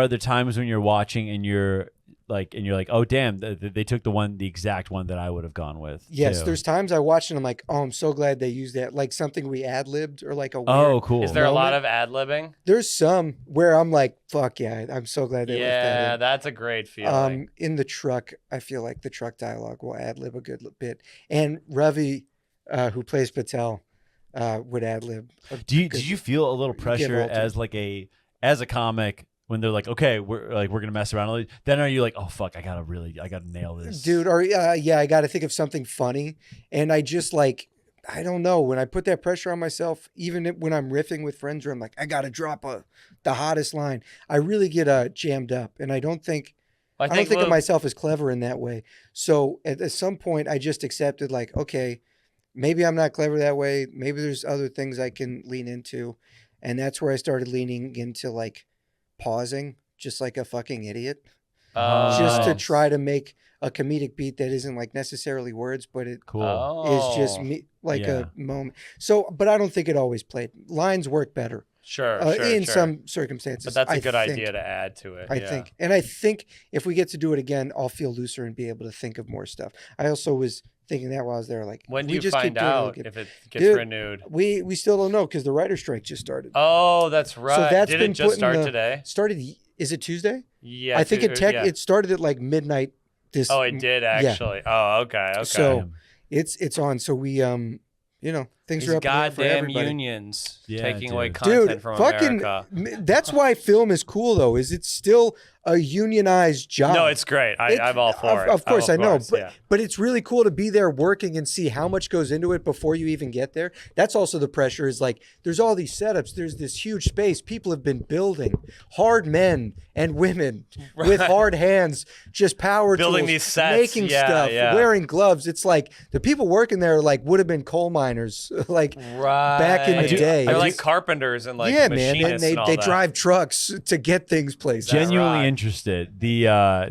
there times when you're watching and you're like, "Oh, damn, they took the exact one that I would have gone with." Yes, too? there's times I watch and I'm like, oh, I'm so glad they used that. Like something we ad-libbed or like a weird. Oh, cool. Is there a lot moment. of ad libbing? There's some where I'm like, fuck yeah, I'm so glad they left Yeah, that that's a great in. feeling. In the truck, I feel like the truck dialogue will ad-lib a good bit. And Ravi, who plays Patel, would ad-lib. Did you feel a little pressure Walter. as a comic when they're like, "Okay, we're gonna mess around"? Then are you like, "Oh fuck, I gotta nail this, Dude, or yeah, I got to think of something funny. And I just like, I don't know. When I put that pressure on myself, even when I'm riffing with friends where I'm like, I got to drop the hottest line, I really get jammed up. And I don't think I don't think of myself as clever in that way. So at some point, I just accepted like, okay, maybe I'm not clever that way. Maybe there's other things I can lean into. And that's where I started leaning into like pausing, just like a fucking idiot, just to try to make a comedic beat that isn't like necessarily words, but it cool." is just me, like a moment. So, but I don't think it always played. Lines work better Sure, in sure. some circumstances. But that's a I good think. idea to add to it. I think. And I think if we get to do it again, I'll feel looser and be able to think of more stuff. I also was thinking that while I was there, like, When do we you just keep find doing it, out we'll if it gets Dude, renewed? We still don't know because the writer's strike just started. Oh, that's right. that's Did been it just put in start the- today? Started, is it Tuesday? Yeah. I think yeah. it started at like midnight. Oh, it did actually. Oh, okay. Okay. So it's on. So we things These are up in the air for goddamn everybody. unions Yeah, taking away dude. content Dude, from fucking America. that's why film is cool though, is it's still a unionized job. No, it's great. I'm all for it. Of course, I know. Yeah. But it's really cool to be there working and see how much goes into it before you even get there. That's also the pressure is like, there's all these setups. There's this huge space. People have been building, hard men and women with hard hands, just power Building tools, these sets. making Yeah, stuff, yeah. wearing gloves. It's like the people working there like would have been coal miners like Right. back in the day. They're I like just- carpenters and like yeah, man. machinists And all they that. drive trucks to get things places. Genuinely right. interested. The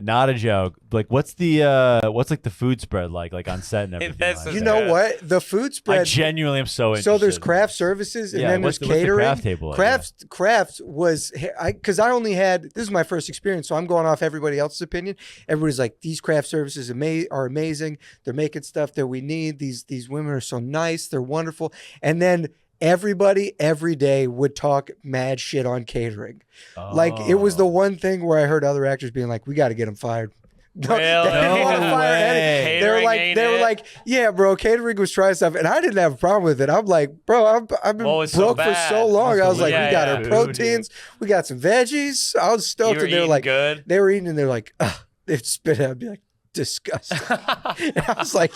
not a joke. Like, what's like the food spread like on set and everything? This like is You that? know Yeah. what? The food I spread. genuinely am so interested. So there's craft services and Yeah, then there's what's the catering. craft table like? Crafts was because I only had this is my first experience, so I'm going off everybody else's opinion. Everybody's like, these craft services are amazing. They're making stuff that we need. These women are so nice. They're wonderful. And then everybody every day would talk mad shit on catering. Like it was the one thing where I heard other actors being like, we got to get them fired. No, Really? they didn't want to No fire way. any. They were Catering like, ain't they were it? like, yeah, bro, catering was trying stuff, and I didn't have a problem with it. I'm like, bro, I've been What was so broke for bad? so long. That's I was like, yeah, we got yeah. our proteins, we got some veggies. I was stoked, You were and they were eating like, good. they were eating, and they're like, ugh, they'd spit out, I'd be like, disgusting. And I was like,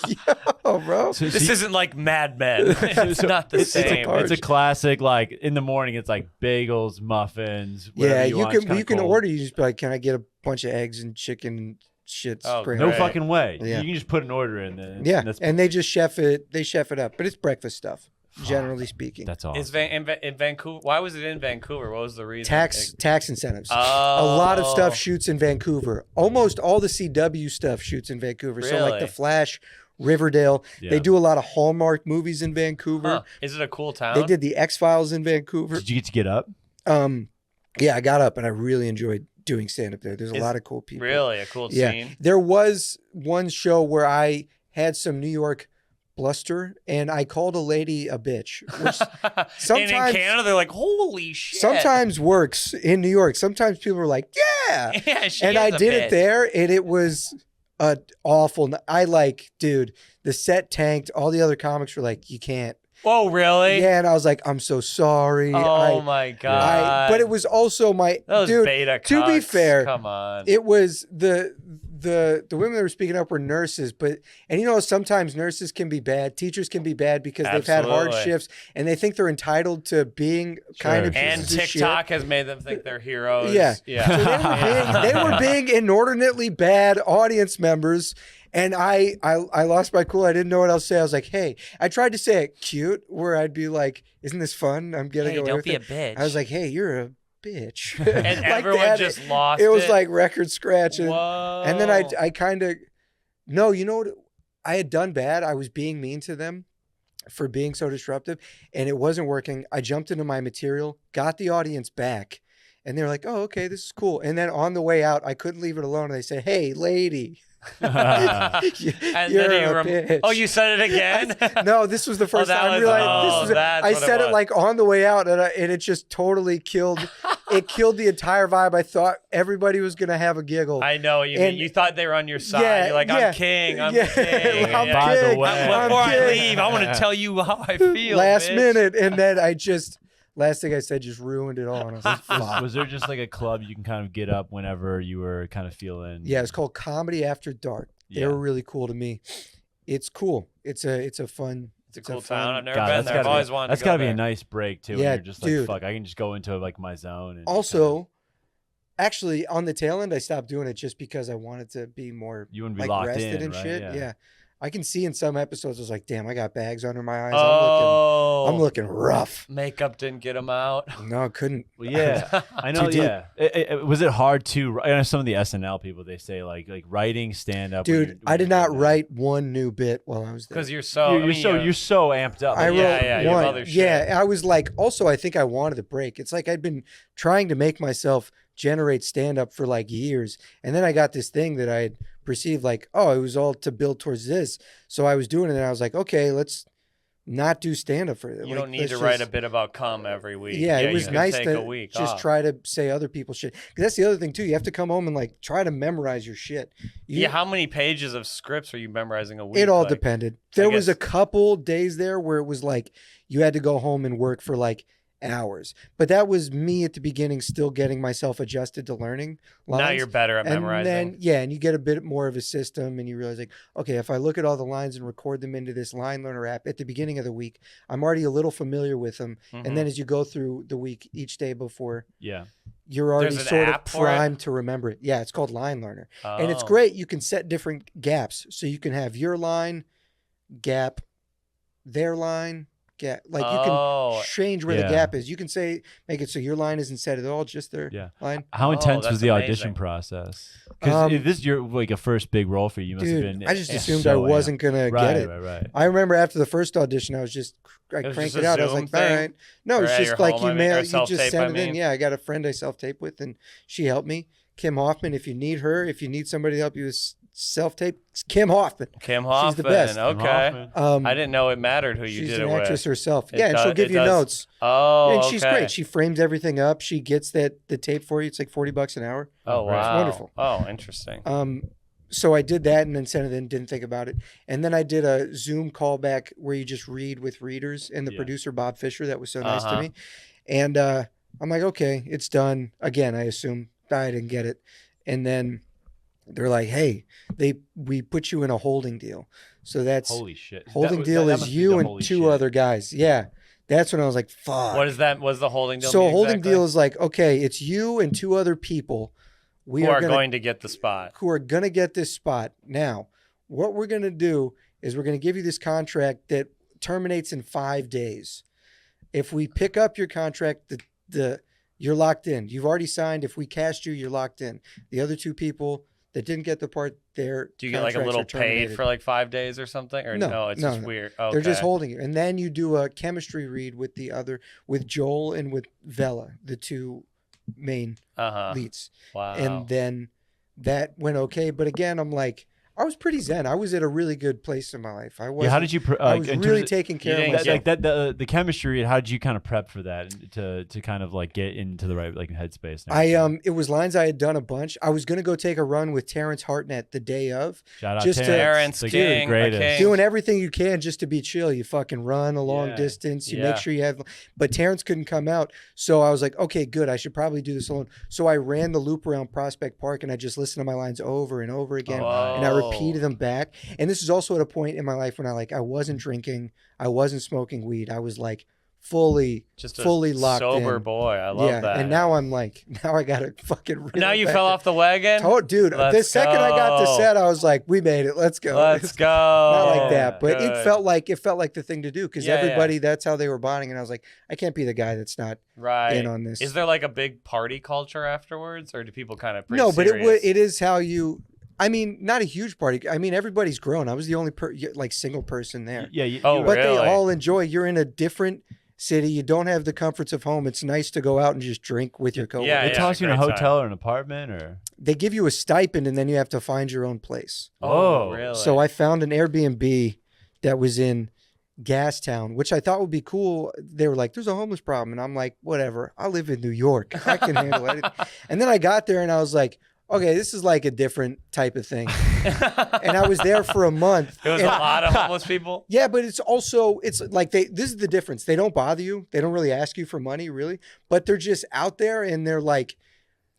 yo, bro. So- This isn't like Mad Men. It's So not the it's same. It's a classic. Like in the morning, it's like bagels, muffins. Yeah, whatever you want. It's can kinda you can cold. order. You just be like, can I get a bunch of eggs and chicken and shit? Oh, scrambled? No Right. fucking way. Yeah. You can just put an order in there. Yeah, that's, and they just chef it. They chef it up, but it's breakfast stuff, generally speaking. that's all. Is in Vancouver? Why was it in Vancouver? What was the reason? Tax incentives. Oh. A lot of stuff shoots in Vancouver. Almost all the CW stuff shoots in Vancouver. So like Really? The Flash, Riverdale. Yeah. They do a lot of Hallmark movies in Vancouver. Huh. Is it a cool town? They did the X-Files in Vancouver. Did you get up? Yeah, I got up and I really enjoyed doing stand up there. There's a lot of cool people. Really a cool Yeah. scene. There was one show where I had some New York bluster, and I called a lady a bitch, which And sometimes in Canada, they're like, holy shit. sometimes works. In New York, sometimes people are like, yeah. Yeah, she And is I a did bitch. it there, and it was awful. Dude, the set tanked. All the other comics were like, you can't. Oh, really? Yeah, and I was like, I'm so sorry. Oh, my God. But it was also Those dude. beta To be cucks. fair, Come on. it was the women that were speaking up were nurses, and sometimes nurses can be bad, teachers can be bad because they've had hard Absolutely. shifts and they think they're entitled to being kind of And pieces of shit. TikTok has made them think they're heroes. Yeah. Yeah. So they were being inordinately bad audience members. And I lost my cool. I didn't know what else to say. I was like, hey, I tried to say it cute where I'd be like, isn't this fun? I'm getting away don't with be it. a bitch. I was like, hey, you're a bitch. And Like everyone that. just lost it. It was like record scratch. Whoa. And then I kind of, no, you know what? I had done bad. I was being mean to them for being so disruptive and it wasn't working. I jumped into my material, got the audience back. And they're like, oh, okay, this is cool. And then on the way out, I couldn't leave it alone. And they say, hey, lady. And You're then a bitch. oh, you said it again? No, this was the first that time. I was- realized that's I what it said it was. like on the way out, and it just totally killed. It killed the entire vibe. I thought everybody was gonna have a giggle. I know what you mean. You thought they were on your side. Yeah, You're like, yeah. I'm king. I'm Yeah. king. I'm Yeah. By the king. way. I'm Before I king. leave, I want to tell you how I feel. Last bitch. minute, and then last thing I said just ruined it all. And I was like, fuck. Was there just like a club you can kind of get up whenever you were kind of feeling? Yeah, it's called Comedy After Dark. They Yeah. were really cool to me. It's cool. It's a fun. It's a cool fun- town. I've never God, been that's there. I've gotta always be, wanted that's to go gotta be there. a nice break too. Yeah, when you're just like, dude. fuck, I can just go into like my zone. And Also, actually, on the tail end, I stopped doing it just because I wanted to be more you wouldn't be like locked rested in, and right? shit. Yeah. I can see in some episodes, I was like, damn, I got bags under my eyes. Oh, I'm looking rough. Makeup didn't get them out. No, I couldn't. Well, yeah, I know. Too deep. Yeah, was it hard to? I know some of the SNL people they say like writing stand up. Dude, I did not write one new bit while I was there. Because you're so. You're, you're so amped up. I Like, wrote yeah, you have one. other shit. Yeah, I was like, also, I think I wanted a break. It's like I'd been trying to make myself generate stand up for like years. And then I got this thing that I had perceived like, oh, it was all to build towards this. So I was doing it and I was like, okay, let's not do stand up for it. You don't need to write a bit about cum every week. Yeah, it was you can nice take to a week just off. try to say other people's shit. Because that's the other thing too. You have to come home and like try to memorize your shit. Yeah, how many pages of scripts are you memorizing a week? It all like? depended. There was a guess- couple days there where it was like you had to go home and work for like hours. But that was me at the beginning still getting myself adjusted to learning lines. Now you're better at and memorizing. then and you get a bit more of a system and you realize like, okay, if I look at all the lines and record them into this line learner app at the beginning of the week, I'm already a little familiar with them. Mhm. And then as you go through the week each day before, Yeah. you're already There's an sort of app for it? primed to remember it. Yeah, it's called Line Learner. And it's Oh. great. You can set different gaps. So you can have your line, gap, their line, gap. Like you Oh. can change where Yeah. the gap is. You can make it so your line isn't set at all, just their Yeah. line. How Oh, intense that's was the audition amazing. process? Because Um, this is your like a first big role for you. You must have Dude, been. I just so assumed I amped. wasn't going to Right, get it. right. I remember after the first audition, I was just, I It was cranked just it a out. I was Zoom like, thing? all right. No, Or it's at just your like home, you I mean, or mail, you just self-tape, send I it in. mean? Yeah, I got a friend I self-tape with and she helped me. Kim Hoffman, if you need her, if you need somebody to help you with self-tape, it's Kim Hoffman. Kim Hoffman. She's the best. Okay. I didn't know it mattered who you she's did an it actress with. herself. It Yeah, and she'll does- give it you does- notes. Oh, And she's okay. great. She frames everything up. She gets the tape for you. It's like $40 an hour. Oh, Right. wow. It's wonderful. Oh, interesting. So I did that and then sent it in, didn't think about it. And then I did a Zoom callback where you just read with readers and the Yeah. producer, Bob Fisher, that was so nice to Uh-huh. me. And I'm like, okay, it's done. Again, I assume I didn't get it. And then they're like, hey, we put you in a holding deal. So that's Holy shit. holding That- deal that is must be you the and holy two shit. other guys. Yeah. That's when I was like, fuck. What is that? Was the holding deal? So a mean holding exactly? deal is like, okay, it's you and two other people. who are going to get the spot. who are going to get this spot. Now, what we're going to do is we're going to give you this contract that terminates in 5 days. If we pick up your contract, you're locked in. You've already signed. If we cast you, you're locked in. The other two people that didn't get the part, their Do you get like a contracts little are terminated. paid for like 5 days or something? Or No, it's no, just no. weird. Okay. They're just holding you. And then you do a chemistry read with with Joel and with Vela, the two main Uh-huh. leads. Wow. And then that went okay. But again, I'm like, I was pretty zen. I was at a really good place in my life. I was. Yeah, how did you? I was really taking care of myself. Like the chemistry. How did you kind of prep for that to kind of like get into the right like headspace? It was lines I had done a bunch. I was gonna go take a run with Terrence Hartnett the day of. Shout out just Terrence, King, greatest. Doing everything you can just to be chill. You fucking run a long distance. You make sure you have. But Terrence couldn't come out, so I was like, okay, good. I should probably do this alone. So I ran the loop around Prospect Park, and I just listened to my lines over and over again, and I repeated them back. And this is also at a point in my life when I wasn't drinking, I wasn't smoking weed. I was like fully locked sober in. boy. I love that. And now I gotta fucking. Now you fell off the wagon. Oh, dude! The second I got to set, I was like, "We made it. Let's go. Let's go." Not like that, but Good. it felt like the thing to do because everybody that's how they were bonding, and I was like, I can't be the guy that's not in on this. Is there like a big party culture afterwards, or do people kind of no? But it is how you. I mean, not a huge party. I mean, everybody's grown. I was the only single person there. Yeah. But they all enjoy. You're in a different city. You don't have the comforts of home. It's nice to go out and just drink with your coworkers. They toss you in a hotel or an apartment, or they give you a stipend and then you have to find your own place. Oh, really? So I found an Airbnb that was in Gastown, which I thought would be cool. They were like, "There's a homeless problem," and I'm like, "Whatever. I live in New York. I can handle it." And then I got there and I was like, okay, this is like a different type of thing. And I was there for a month. It was a lot of homeless people. Yeah, but it's like this is the difference. They don't bother you. They don't really ask you for money, really. But they're just out there and they're like,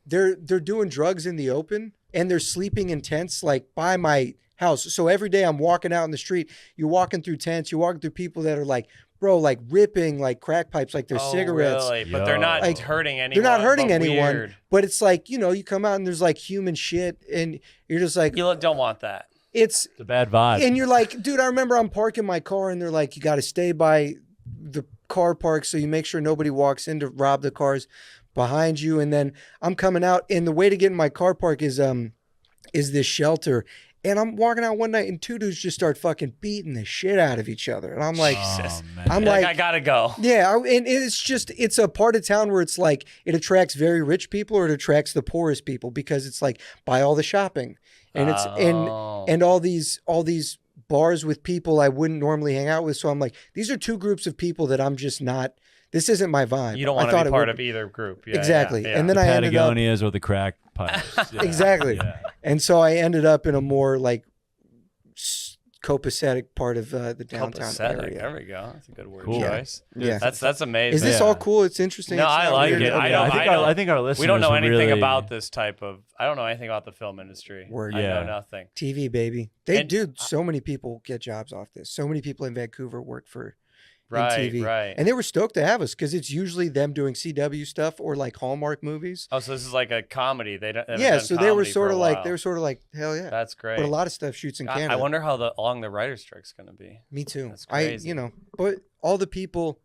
they're doing drugs in the open and they're sleeping in tents like by my house. So every day I'm walking out in the street, you're walking through tents, you're walking through people that are like, bro, like ripping like crack pipes, like their cigarettes. Really? But they're not like hurting anyone. They're not hurting anyone. Weird. But it's like, you come out and there's like human shit and you're just like, you don't want that. It's a bad vibe. And you're like, dude, I remember I'm parking my car and they're like, you got to stay by the car park so you make sure nobody walks in to rob the cars behind you. And then I'm coming out and the way to get in my car park is this shelter. And I'm walking out one night and two dudes just start fucking beating the shit out of each other. And I'm like, I'm like, I gotta go. Yeah. And it's a part of town where it's like, it attracts very rich people or it attracts the poorest people because it's like buy all the shopping. And it's, and all these bars with people I wouldn't normally hang out with. So I'm like, these are two groups of people that I'm just not, this isn't my vibe. You don't want to be part of either group. Yeah, exactly. Yeah. And then the I ended up. Patagonias or the crack pipes. Yeah. Exactly. Yeah. And so I ended up in a more like copacetic part of the downtown area. There we go. That's a good word cool. choice. Yeah. That's amazing. Is this all cool? It's interesting. No, I like it. Okay. I think our listeners we don't know anything really... about this type of. I don't know anything about the film industry. I know nothing. TV, baby. So many people get jobs off this. So many people in Vancouver work for TV. Right. And they were stoked to have us because it's usually them doing CW stuff or like Hallmark movies. Oh, so this is like a comedy. They so they were sort of like hell yeah. That's great. But a lot of stuff shoots in Canada. I wonder how long the writer's strike's going to be. Me too. That's crazy. But all the people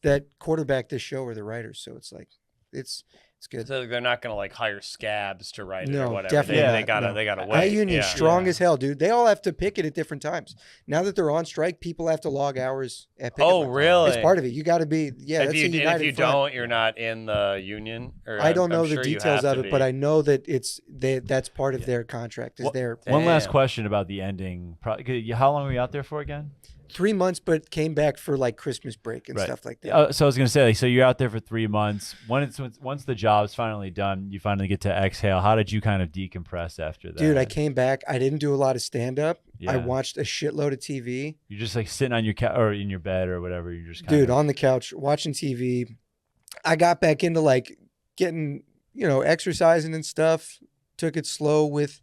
that quarterback this show are the writers, so it's like it's good. So they're not going to like hire scabs to write it or whatever. Definitely they gotta wait. That union's strong as hell, dude. They all have to pick it at different times. Now that they're on strike, people have to log hours at picket. Oh, really? It's part of it. You got to be that's a united if you front. don't, you're not in the union. Or I don't know I'm the sure details of it, but I know that that's part of their contract. One last question about the ending. How long were you out there for again? 3 months, but came back for like Christmas break and stuff like that. So I was gonna say, so you're out there for 3 months. Once the job's finally done, you finally get to exhale. How did you kind of decompress after that? Dude, I came back. I didn't do a lot of stand up. Yeah. I watched a shitload of TV. You're just like sitting on your couch or in your bed or whatever. You're just on the couch watching TV. I got back into like getting exercising and stuff. Took it slow with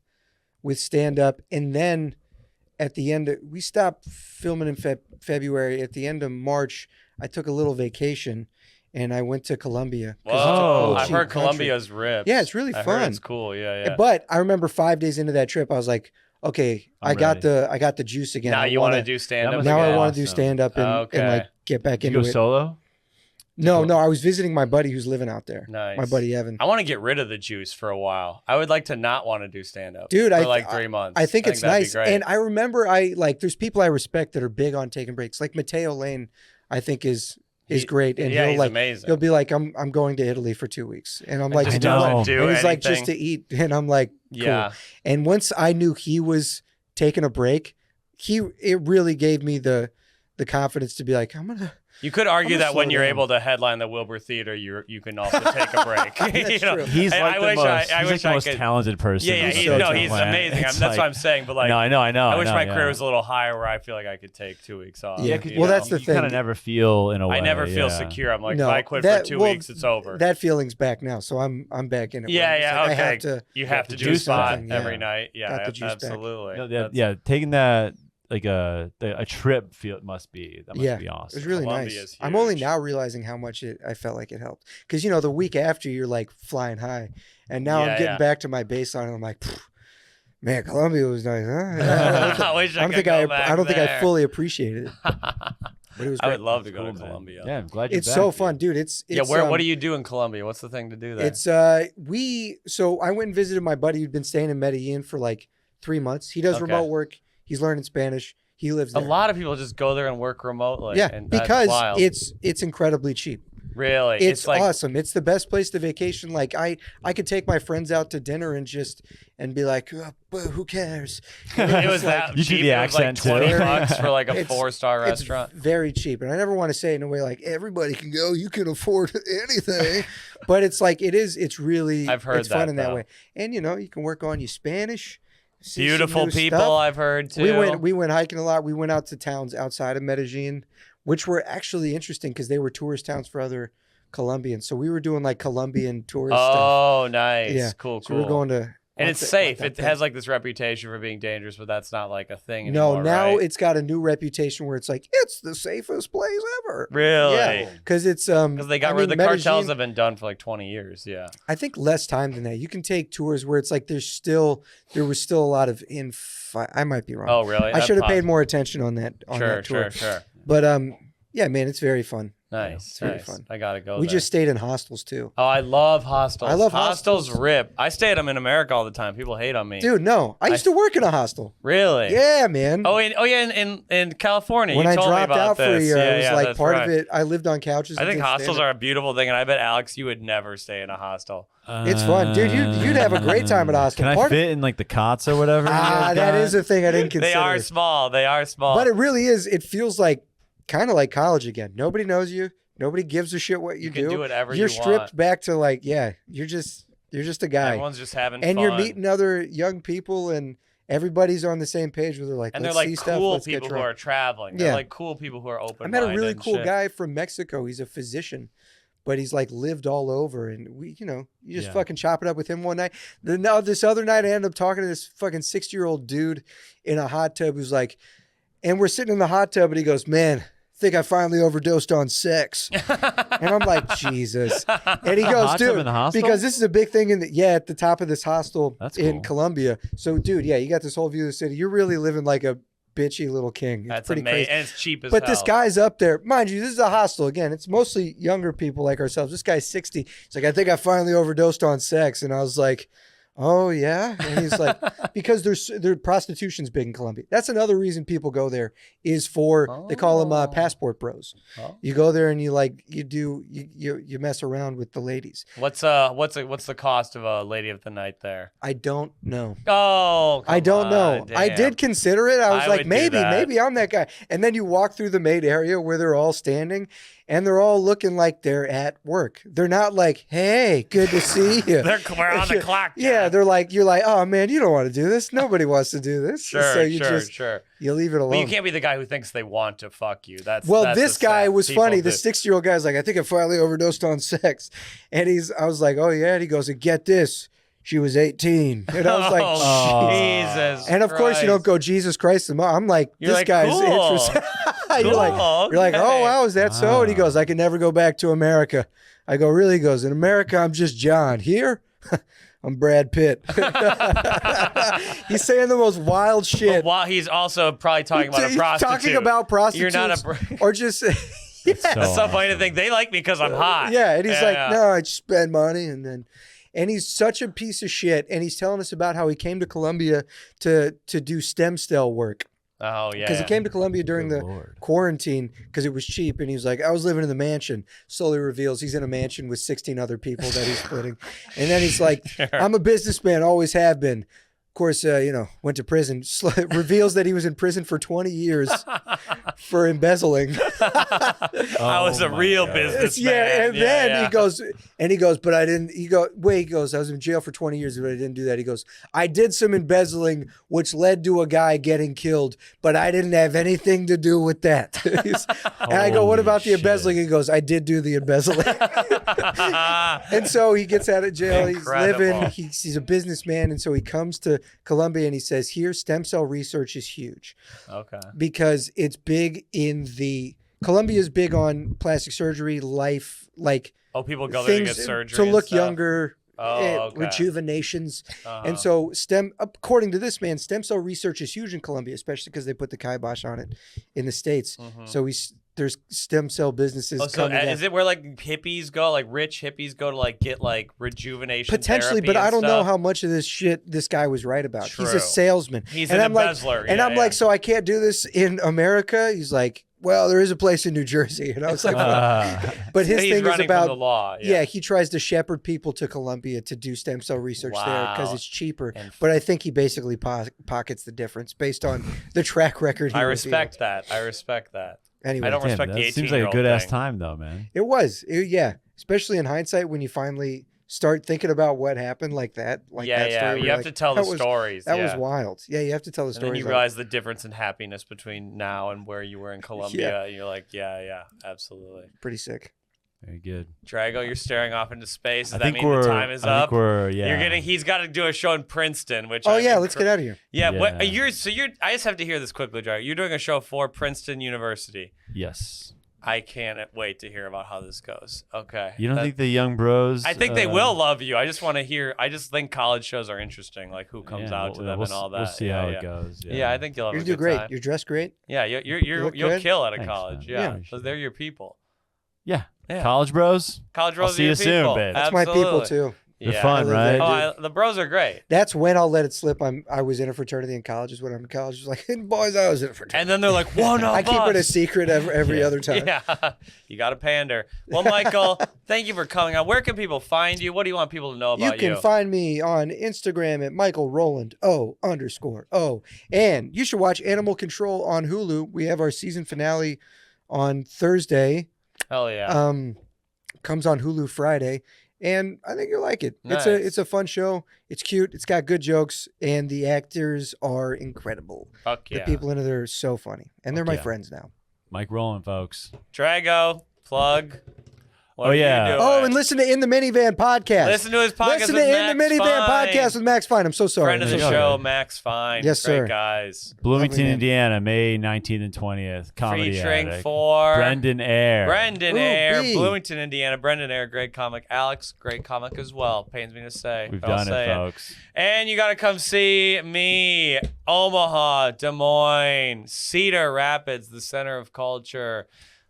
stand up, and then. At the end, we stopped filming in February. At the end of March, I took a little vacation, and I went to Colombia. Whoa, I've heard Colombia's ripped. Yeah, it's really fun. It's cool. Yeah. But I remember 5 days into that trip, I was like, okay, I got the juice again. Now you want to do stand up. Now I want to do stand up and like get back into it. Did you go solo? No, I was visiting my buddy who's living out there. Nice. My buddy Evan. I want to get rid of the juice for a while. I would like to not want to do stand-up. Dude, for like 3 months. I think it's nice. And I remember there's people I respect that are big on taking breaks. Like Matteo Lane, I think is great. And he's amazing. He'll be like, I'm going to Italy for 2 weeks. And I'm like, and he's like, just to eat. And I'm like, cool. Yeah. And once I knew he was taking a break, it really gave me the confidence to be like, You could argue that when you're down. able to headline the Wilbur Theater, you can also take a break. That's true. He's like I wish the I most could. talented person. Yeah, on he's the amazing. planet. That's what I'm saying. But like, no, I know. I wish my yeah. career was a little higher, where I feel like I could take 2 weeks off. Yeah, you well, know? that's the you thing. kind of never feel in a way. I never feel yeah. secure. I'm like, No, if I quit that- for 2 well, weeks, it's over. that feeling's back now, so I'm back in it. Yeah, where it's yeah, like, okay. I have to. You have to do do a spot something, every yeah. night. Got Yeah, the juice back. absolutely. No, That's- yeah, taking that like a trip must be Yeah, be It awesome. was really Colombia nice. is I'm only huge. now realizing how much I felt like it helped. Because, the week after, you're like flying high. And now Yeah, I'm getting yeah. back to my baseline. And I'm like, man, Colombia was nice, huh? I wish I don't could think go I back don't think I there. fully appreciated it. But it was I great. would love to That's go to cool, man. Colombia. Yeah, I'm glad you're It's back, so dude. fun, dude. It's Yeah, what um, do you do in Colombia? What's the thing to do there? It's so I went and visited my buddy who'd been staying in Medellin for like 3 months. He does Okay. remote work. He's learning Spanish. He lives a there. lot of people just go there and work remotely. Yeah, and that's because wild. it's incredibly cheap. really It's like awesome. It's the best place to vacation. Like I could take my friends out to dinner and be like, oh, but who cares? it was that You do cheap. the It was like accent, too. $20 for like a It's- 4-star It's restaurant. very cheap, and I never want to say it in a way like everybody can go. You can afford anything, but it's like it is. It's really. I've heard it's fun that, in that though. way, and you can work on your Spanish. See some Beautiful new people, stuff. I've heard too. We went hiking a lot. We went out to towns outside of Medellin, which were actually interesting because they were tourist towns for other Colombians. So we were doing like Colombian tourist stuff. Oh, nice. Yeah. Cool, So cool. we were going to. and it's lots of- safe. lots of It has like this reputation for being dangerous, but that's not like a thing No, anymore, now right? it's got a new reputation where it's like it's the safest place ever. Really? Yeah, because it's Because they got rid of the Medellin- cartels have been done for like 20 years. Yeah. I think less time than that. You can take tours where it's like there was still a lot of I might be wrong. Oh, really? I should have paid more attention on that Sure, that tour. sure. But yeah, man, it's very fun. Nice. It's very nice. fun. I gotta go. We there. just stayed in hostels too. Oh, I love hostels. I love hostels. hostels. Rip. I stay at them in America all the time. People hate on me. Dude, no. I used to work in a hostel. Really? Yeah, man. In California. When you I told me dropped about out for a this. year, Yeah, I was yeah, like that's part right. of it. I lived on couches. I think hostels are a beautiful thing, and I bet Alex, you would never stay in a hostel. It's fun, dude. You'd have a great time at a hostel. Can I Part of- fit in like the cots or whatever? you guys that got? is a thing I didn't consider. They are small. But it really is. It feels like kind of like college again. Nobody knows you. Nobody gives a shit what you can do whatever You're you stripped want. back to like, yeah, you're just a guy. Everyone's just having and fun. you're meeting other young people, and everybody's on the same page where they're like, And they're let's like see stuff. cool Let's get people who drunk. are traveling. Yeah. They're like cool people who are open. I met a really cool guy from Mexico. He's a physician, but he's like lived all over. And we, you just Yeah. fucking chop it up with him one night. This other night, I ended up talking to this fucking 60-year-old dude in a hot tub who's like, and we're sitting in the hot tub, and he goes, man, I think I finally overdosed on sex. And I'm like, Jesus. And he goes, hot tub dude, in the hostel? because this is a big thing at the top of this hostel That's in cool. Colombia. So, dude, yeah, you got this whole view of the city. You're really living like a bitchy little king. It's That's pretty amazing. crazy. And it's cheap as But hell. this guy's up there. Mind you, this is a hostel. Again, it's mostly younger people like ourselves. This guy's 60. He's like, I think I finally overdosed on sex. And I was like, oh, yeah? And he's like, because prostitution's big in Colombia. That's another reason people go there is for, they call them passport bros. Oh. You go there and you mess around with the ladies. What's the cost of a lady of the night there? I don't know. Oh, I don't know. I damn. did consider it. I was I like, would do maybe that. I'm that guy. And then you walk through the maid area where they're all standing and they're all looking like they're at work. They're not like, hey, good to see you. We're on the clock. Yeah, John. they're like, you're like, oh man, you don't want to do this. Nobody wants to do this. Sure, So you sure. you leave it alone. But you can't be the guy who thinks they want to fuck you. That's This the guy sad was people funny. do. The 60-year-old guy's like, I think I finally overdosed on sex. And I was like, oh yeah. And he goes, and get this. She was 18. And I was like, Oh, "Shit." Jesus. And of course, you don't Christ. go, Jesus Christ. I'm like, You're this like, guy's cool. interesting. you're like, Okay. oh, wow, is that so? And he Wow. goes, I can never go back to America. I go, really? He goes, in America, I'm just John. Here, I'm Brad Pitt. He's saying the most wild But shit. while he's also probably talking about a He's prostitute. talking about prostitutes. You're not a. or just, yeah. It's so funny to think they like me because I'm hot. Yeah, and he's like, yeah. no, I just spend money, and he's such a piece of shit. And he's telling us about how he came to Colombia to do stem cell work Oh yeah. because he came to Colombia during Good the Lord. quarantine because it was cheap. And he was like, I was living in the mansion. Slowly reveals he's in a mansion with 16 other people that he's splitting. And then he's like, I'm a businessman, always have been. Of course, went to prison. Reveals that he was in prison for 20 years for embezzling. I was a real businessman. Yeah, and then he goes, but I didn't. He goes, I was in jail for 20 years, but I didn't do that. He goes, I did some embezzling, which led to a guy getting killed, but I didn't have anything to do with that. And I go, what about the embezzling? He goes, I did do the embezzling. And so he gets out of jail. Incredible. He's a businessman, and so he comes to Colombia and he says, here, stem cell research is huge. Okay. Because it's big Colombia is big on plastic surgery, life, like people go there to get surgery to look younger, okay. rejuvenations. And so according to this man, stem cell research is huge in Colombia, especially because they put the kibosh on it in the States. So there's stem cell businesses. So is it where like hippies go, like rich hippies go to like get like rejuvenation? Potentially, but I don't know how much of this shit this guy was right about. True. He's a salesman. He's an embezzler. I'm like, so I can't do this in America? He's like, well, there is a place in New Jersey. And I was like, but his thing is about the law. Yeah, he tries to shepherd people to Colombia to do stem cell research there because it's cheaper. But I think he basically pockets the difference based on the track record. I respect that. Anyway, I don't respect the 18-year-old seems like a good ass time though, man. It was. Yeah. Especially in hindsight when you finally start thinking about what happened like that. You have to tell the stories. That was wild. Yeah, you have to tell the stories. And then you realize the difference in happiness between now and where you were in Colombia. You're like, yeah, absolutely. Pretty sick. Very good. Drago, you're staring off into space. Does that mean the time is up? Yeah. He's got to do a show in Princeton, which let's get out of here. Yeah, I just have to hear this quickly, Drago. You're doing a show for Princeton University. Yes. I can't wait to hear about how this goes. Okay. You don't think the young bros? I think they will love you. I just want to hear. I just think college shows are interesting, like who comes out to them and all that. We'll see how it goes. Yeah, I think you'll have You'll a good do great. time. You're dressed great. Yeah, you'll kill at a college. Man. Yeah, so they're your people. Yeah. College bros. College bros. I'll see you soon, babe. That's my people too. They're fun, right? The bros are great. That's when I'll let it slip. I was in a fraternity in college. Is when I'm in college. It's like, boys, I was in a fraternity. And then they're like, one of us. I keep it a secret every other time. Yeah, you got to pander. Well, Michael, thank you for coming on. Where can people find you? What do you want people to know about you? You can find me on Instagram at Michael Rowland _O. And you should watch Animal Control on Hulu. We have our season finale on Thursday. Hell yeah. Comes on Hulu Friday. And I think you'll like it. Nice. It's a fun show. It's cute. It's got good jokes, and the actors are incredible. Fuck yeah. The people in it are so funny, and they're my friends now. Mike Rowland, folks. Drago, plug. What yeah. And listen to In the Minivan podcast. Listen to his podcast. Listen to In the Minivan podcast with Max Fine. I'm so sorry. Friend of the show, Max Fine. Yes, sir. Great guys. Bloomington, Indiana, May 19th and 20th. Comedy Featuring Attic. for Brendan Ayer. Bloomington, Indiana. Brendan Ayer, great comic. Alex, great comic as well. Pains me to say. We've done it, folks. And you got to come see me. Omaha, Des Moines, Cedar Rapids, the center of culture.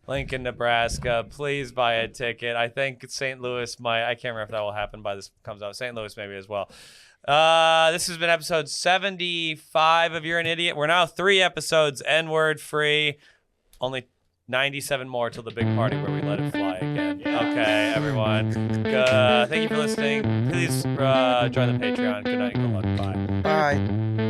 Lincoln, Nebraska. Please buy a ticket. I think St. Louis might. I can't remember if that will happen by this comes out. St. Louis maybe as well. This has been episode 75 of You're an Idiot. We're now 3 episodes N-word free. Only 97 more till the big party where we let it fly again. Okay, everyone. Thank you for listening. Please join the Patreon. Good night and good luck. Bye. Bye.